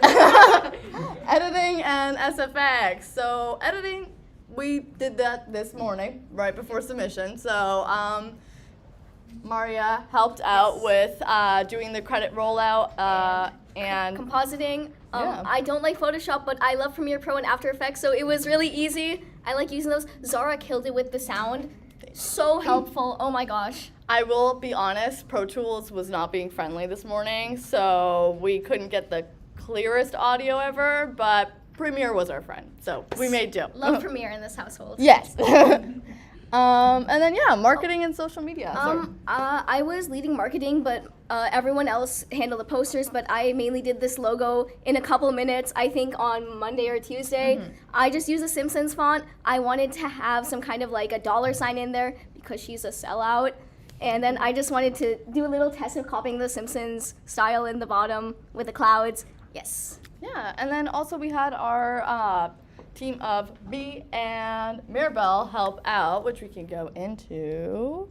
editing and SFX. So editing, we did that this morning, right before submission. So Maria helped out with doing the credit rollout and compositing. Yeah. I don't like Photoshop, but I love Premiere Pro and After Effects, so it was really easy. I like using those. Zara killed it with the sound. So helpful. Oh my gosh. I will be honest, Pro Tools was not being friendly this morning, so we couldn't get the clearest audio ever, but Premiere was our friend, so we made do. Love Premiere in this household. Yes. And then yeah, marketing and social media. I was leading marketing, but everyone else handled the posters, but I mainly did this logo in a couple of minutes, I think on Monday or Tuesday. I just used a Simpsons font. I wanted to have some kind of like a $sign in there because she's a sellout. And then I just wanted to do a little test of copying the Simpsons style in the bottom with the clouds. Yes. Yeah, and then also we had our team of me and Mirabelle help out, which we can go into.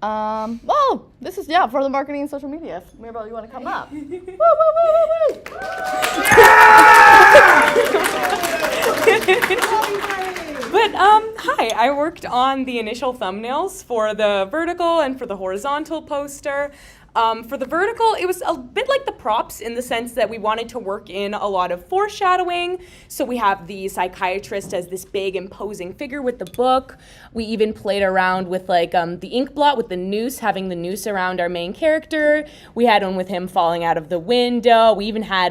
Well, this is, for the marketing and social media. If Mirabelle, you want to come up? Woo, woo, woo, woo, woo. But hi, I worked on the initial thumbnails for the vertical and for the horizontal poster. For the vertical, it was a bit like the props in the sense that we wanted to work in a lot of foreshadowing. So we have the psychiatrist as this big imposing figure with the book. We even played around with like the ink blot with the noose, having the noose around our main character. We had one with him falling out of the window. We even had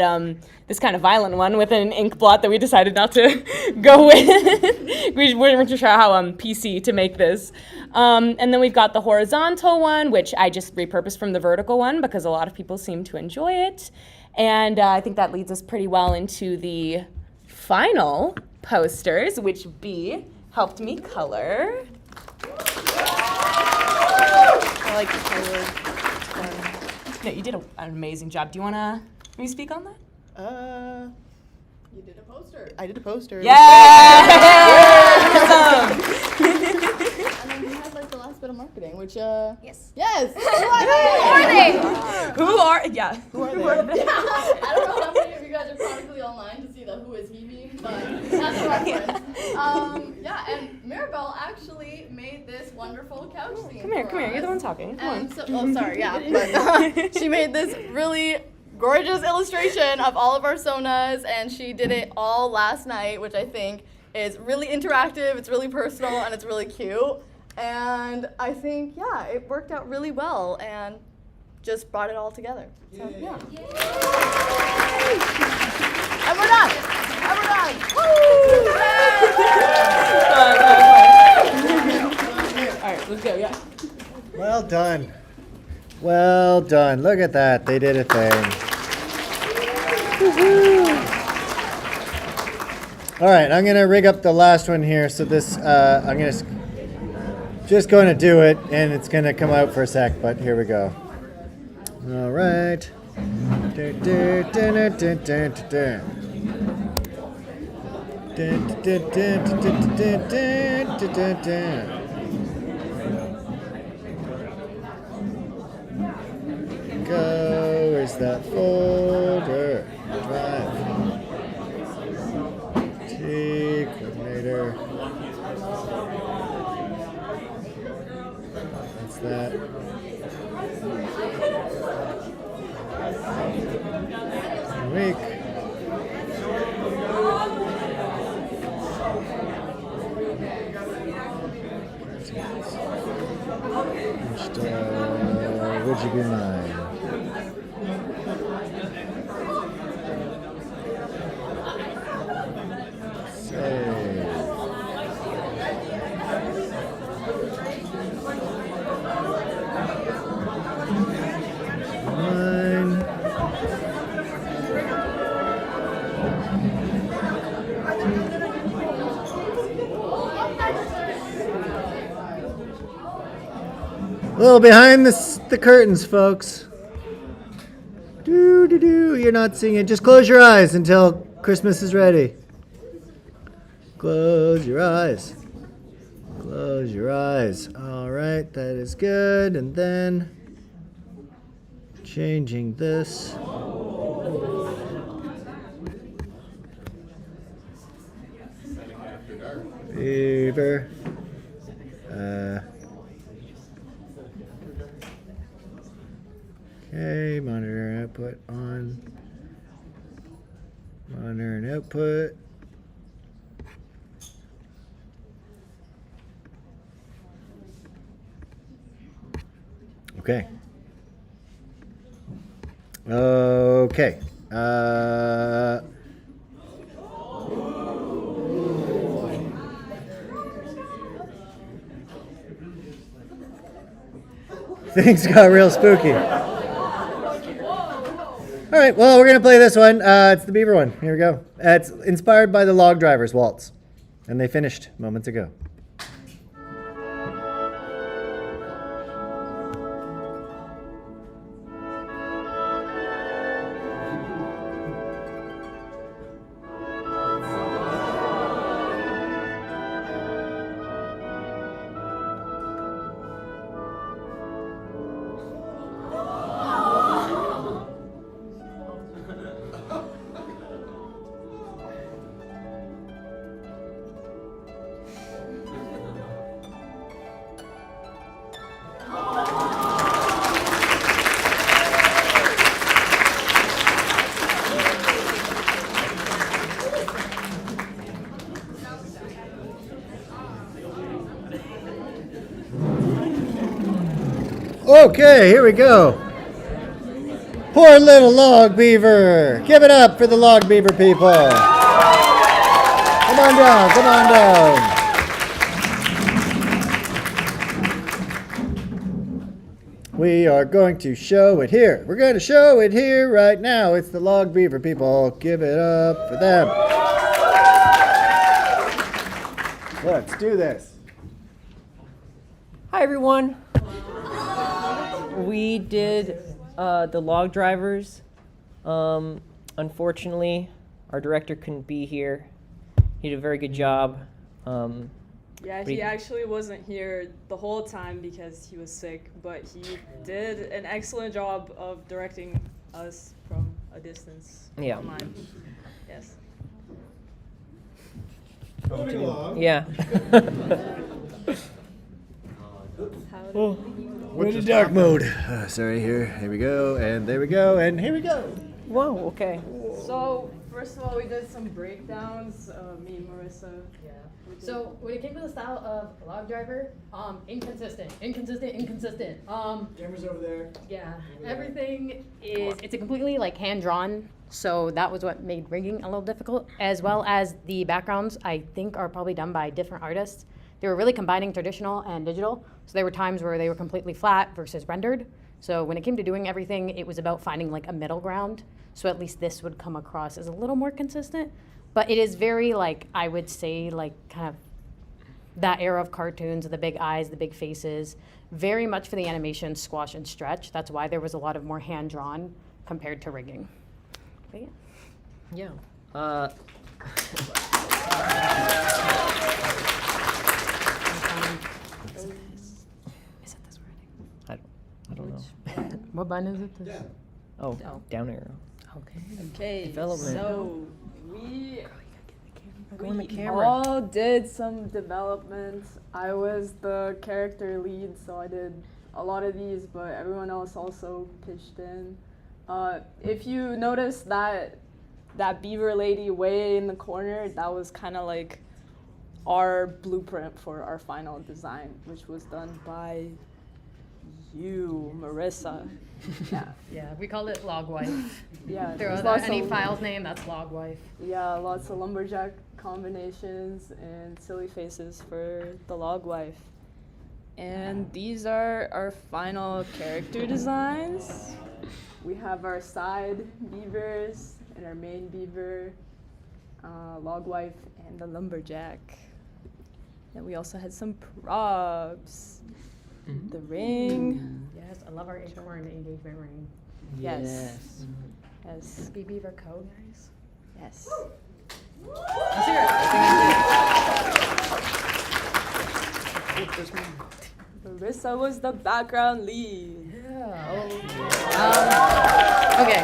this kind of violent one with an ink blot that we decided not to go with. We weren't too sure how PC to make this. And then we've got the horizontal one, which I just repurposed from the vertical one because a lot of people seem to enjoy it. And I think that leads us pretty well into the final posters, which B helped me color. I like the color. No, you did an amazing job. Do you want to maybe speak on that? You did a poster. I did a poster. Yeah! And then we had like the last bit of marketing, which Yes. Yes. Who are they? Who are they? I don't know how many of you guys are chronically online to see the who is he meme, but that's a reference. And Mirabelle actually made this wonderful couch scene. Come here, you're the one talking. Come on. So, but she made this really gorgeous illustration of all of our sonas, and she did it all last night, which I think is really interactive, it's really personal, and it's really cute. And I think, it worked out really well and just brought it all together. So, yeah. And we're done! All right, let's go, Well done. Well done. Look at that. They did a thing. All right, I'm gonna rig up the last one here. So this, I'm just going to do it, and it's gonna come out for a sec. But here we go. All right. Go, where's that folder? Drive. T, coordinator. That's that. Week. Would you be mine? A little behind the curtains, folks. You're not seeing it. Just close your eyes until Christmas is ready. Close your eyes. Close your eyes. All right, that is good. And then changing this. Beaver. Okay, monitor output on. Monitor and output. Okay. Okay. Things got real spooky. All right, well, we're going to play this one. It's the beaver one. Here we go. It's inspired by the Log Drivers Waltz, and they finished moments ago. Okay, here we go. Poor little log beaver. Give it up for the log beaver people. Come on down, come on down. We are going to show it here. We're going to show it here right now. It's the log beaver people. Give it up for them. Let's do this. Hi, everyone. We did the log drivers. Unfortunately, our director couldn't be here. He did a very good job. Yeah, he actually wasn't here the whole time because he was sick, but he did an excellent job of directing us from a distance. Yeah. Online. Yes. Moving along. Yeah. Oh, we're in dark mode. Sorry, here we go, and there we go, and here we go. Whoa, okay. So, first of all, we did some breakdowns. Me and Marissa. Yeah. So when it came to the style of log driver, inconsistent. Camera's over there. Yeah, everything is, it's a completely like hand-drawn, so that was what made rigging a little difficult, as well as the backgrounds I think are probably done by different artists. They were really combining traditional and digital, so there were times where they were completely flat versus rendered. So when it came to doing everything, it was about finding like a middle ground, so at least this would come across as a little more consistent. But it is very, like, I would say, like, kind of that era of cartoons, the big eyes, the big faces, very much for the animation, squash and stretch. That's why there was a lot of more hand-drawn compared to rigging. But yeah. Yeah. I don't know. What button is it? Yeah. Oh, down arrow. Okay. Development. So we Go on the camera. all did some development. I was the character lead, so I did a lot of these, but everyone else also pitched in. If you notice that beaver lady way in the corner, that was kind of like our blueprint for our final design, which was done by you, Marissa. Yeah. Yeah, we call it log wife. Yeah. There there's are lots any of- file's name, that's log wife. Yeah, lots of lumberjack combinations and silly faces for the log wife. And these are our final character designs. We have our side beavers and our main beaver, log wife, and the lumberjack. And we also had some props. The ring. Yes, I love our acorn engagement ring. Yes. Yes. Be beaver co, guys. Yes. Let's hear it. Marissa was the background lead. Okay.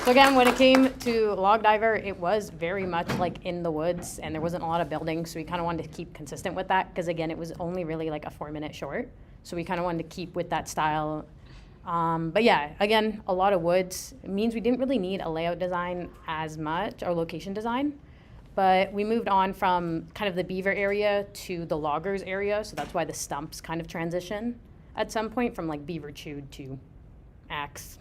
So again, when it came to Log Diver, it was very much like in the woods, and there wasn't a lot of buildings, so we kind of wanted to keep consistent with that, because again, it was only really like a 4-minute short, so we kind of wanted to keep with that style. But yeah, again, a lot of woods. It means we didn't really need a layout design as much, or location design, but we moved on from kind of the beaver area to the loggers area, so that's why the stumps kind of transition at some point from like beaver chewed to axe.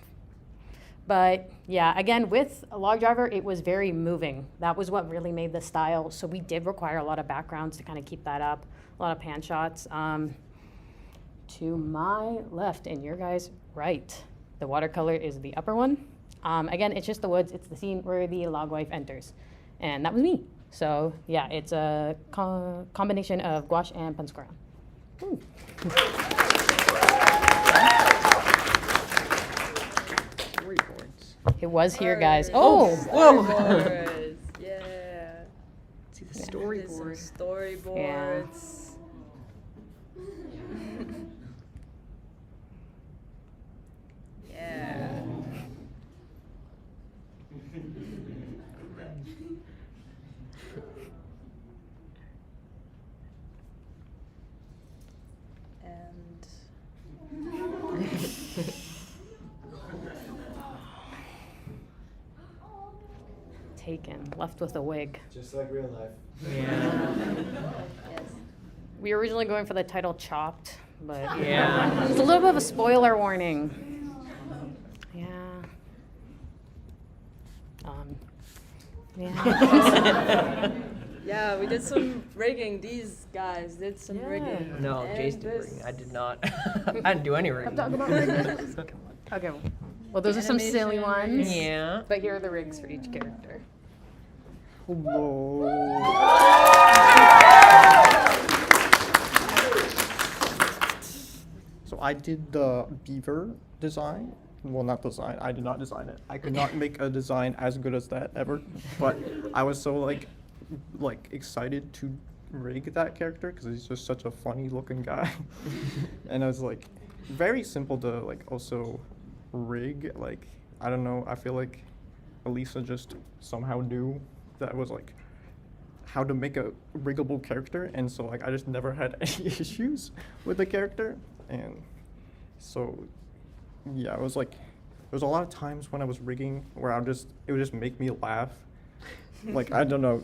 But yeah, again, with a log driver, it was very moving. That was what really made the style. So we did require a lot of backgrounds to kind of keep that up, a lot of pan shots. To my left and your guys' right, the watercolor is the upper one. Again, it's just the woods. It's the scene where the log wife enters. And that was me. So yeah, it's a combination of gouache and pencil crayon. Ooh. It was here, guys. Oh, whoa! Storyboards, yeah. See the Storyboard. Storyboards. Yeah. Taken, left with a wig. Just like real life. We were originally going for the title Chopped, but yeah, it's a little bit of a spoiler warning. Yeah. Yeah. Yeah, we did some rigging. These guys did some rigging. No, And Jace did this- rigging. I did not. I didn't do any rigging. talking about rigging. Okay. Well, those are some silly Animation ones. Yeah. But here are the rigs for each character. So I did the beaver design. Well, not design. I did not design it. I could not make a design as good as that ever. But I was so like excited to rig that character because he's just such a funny looking guy. And I was like, very simple to like also rig. Like, I don't know. I feel like Elisa just somehow knew that was like how to make a riggable character, and so like I just never had any issues with the character. And so yeah, it was like there was a lot of times when I was rigging where it would just make me laugh. Like, I don't know,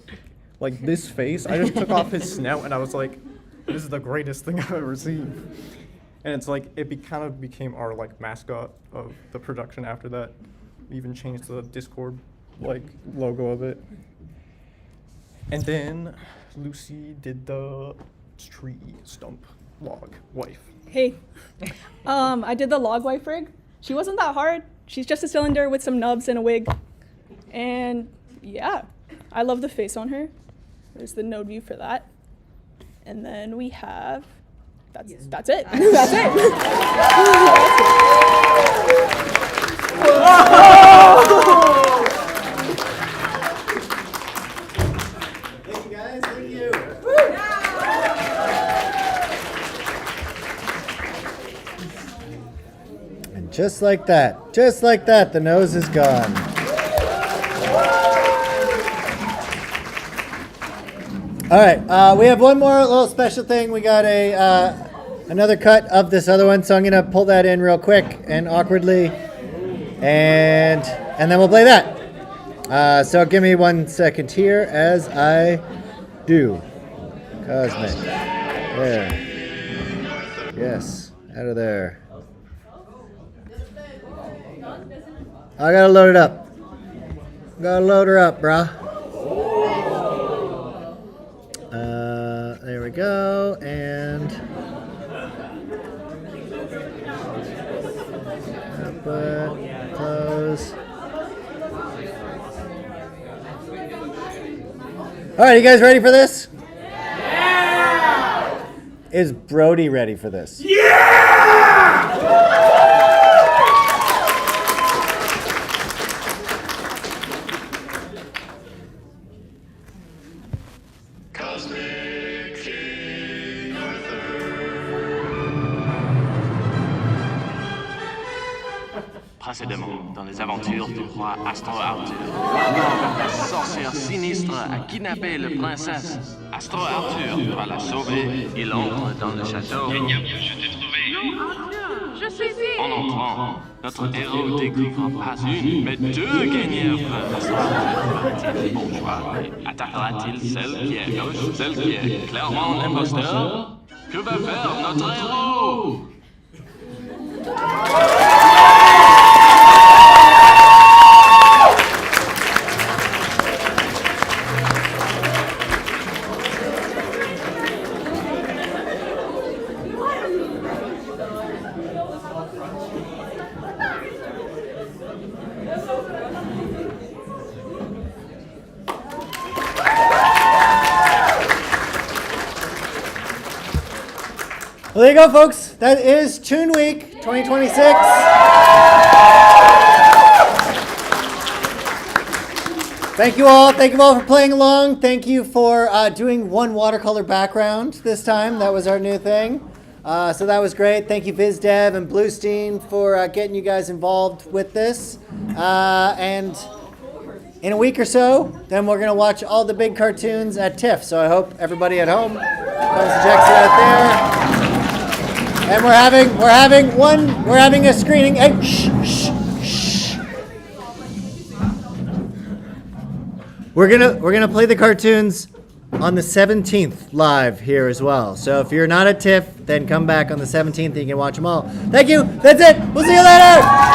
like this face, I just took off his snout and I was like, this is the greatest thing I've ever seen. And it's like kind of became our like mascot of the production after that. We even changed the Discord like logo of it. And then Lucy did the tree stump log wife. Hey, I did the log wife rig. She wasn't that hard. She's just a cylinder with some nubs and a wig. And yeah, I love the face on her. There's the node view for that. And then we have, that's it. That's it. Thank you guys, thank you. And just like that, the nose is gone. All right, we have one more little special thing. We got another cut of this other one, so I'm gonna pull that in real quick and awkwardly, and then we'll play that. So give me 1 second here as I do. Cosmic. There. Yes, out of there. I gotta load it up. Gotta load her up, bruh. There we go, and output, close. All right, you guys ready for this? Yeah! Is Brody ready for this? Précédemment, dans les aventures du roi Astro Arthur. La sorcière sinistre a kidnappé la princesse. Astro Arthur va la sauver. Il entre dans le château. Je t'ai trouvé. Non, Arthur, je suis ici. En entrant, notre héros découvre pas une, mais deux guênières. Astro Arthur fera-t-il le bon choix? Attaquera-t-il celle qui est à gauche, celle qui est clairement l'imposteur? Que va faire notre héros? Well, there you go, folks. That is Toon Week 2026. Thank you all. Thank you all for playing along. Thank you for doing one watercolor background this time. That was our new thing. So that was great. Thank you, Vis Dev and Bluestein, for getting you guys involved with this. And in a week or so, then we're going to watch all the big cartoons at TIFF. So I hope everybody at home comes and checks it out there. And we're having a screening. Hey, shh. We're gonna play the cartoons on the 17th live here as well. So if you're not at TIFF, then come back on the 17th and you can watch them all. Thank you. That's it. We'll see you later.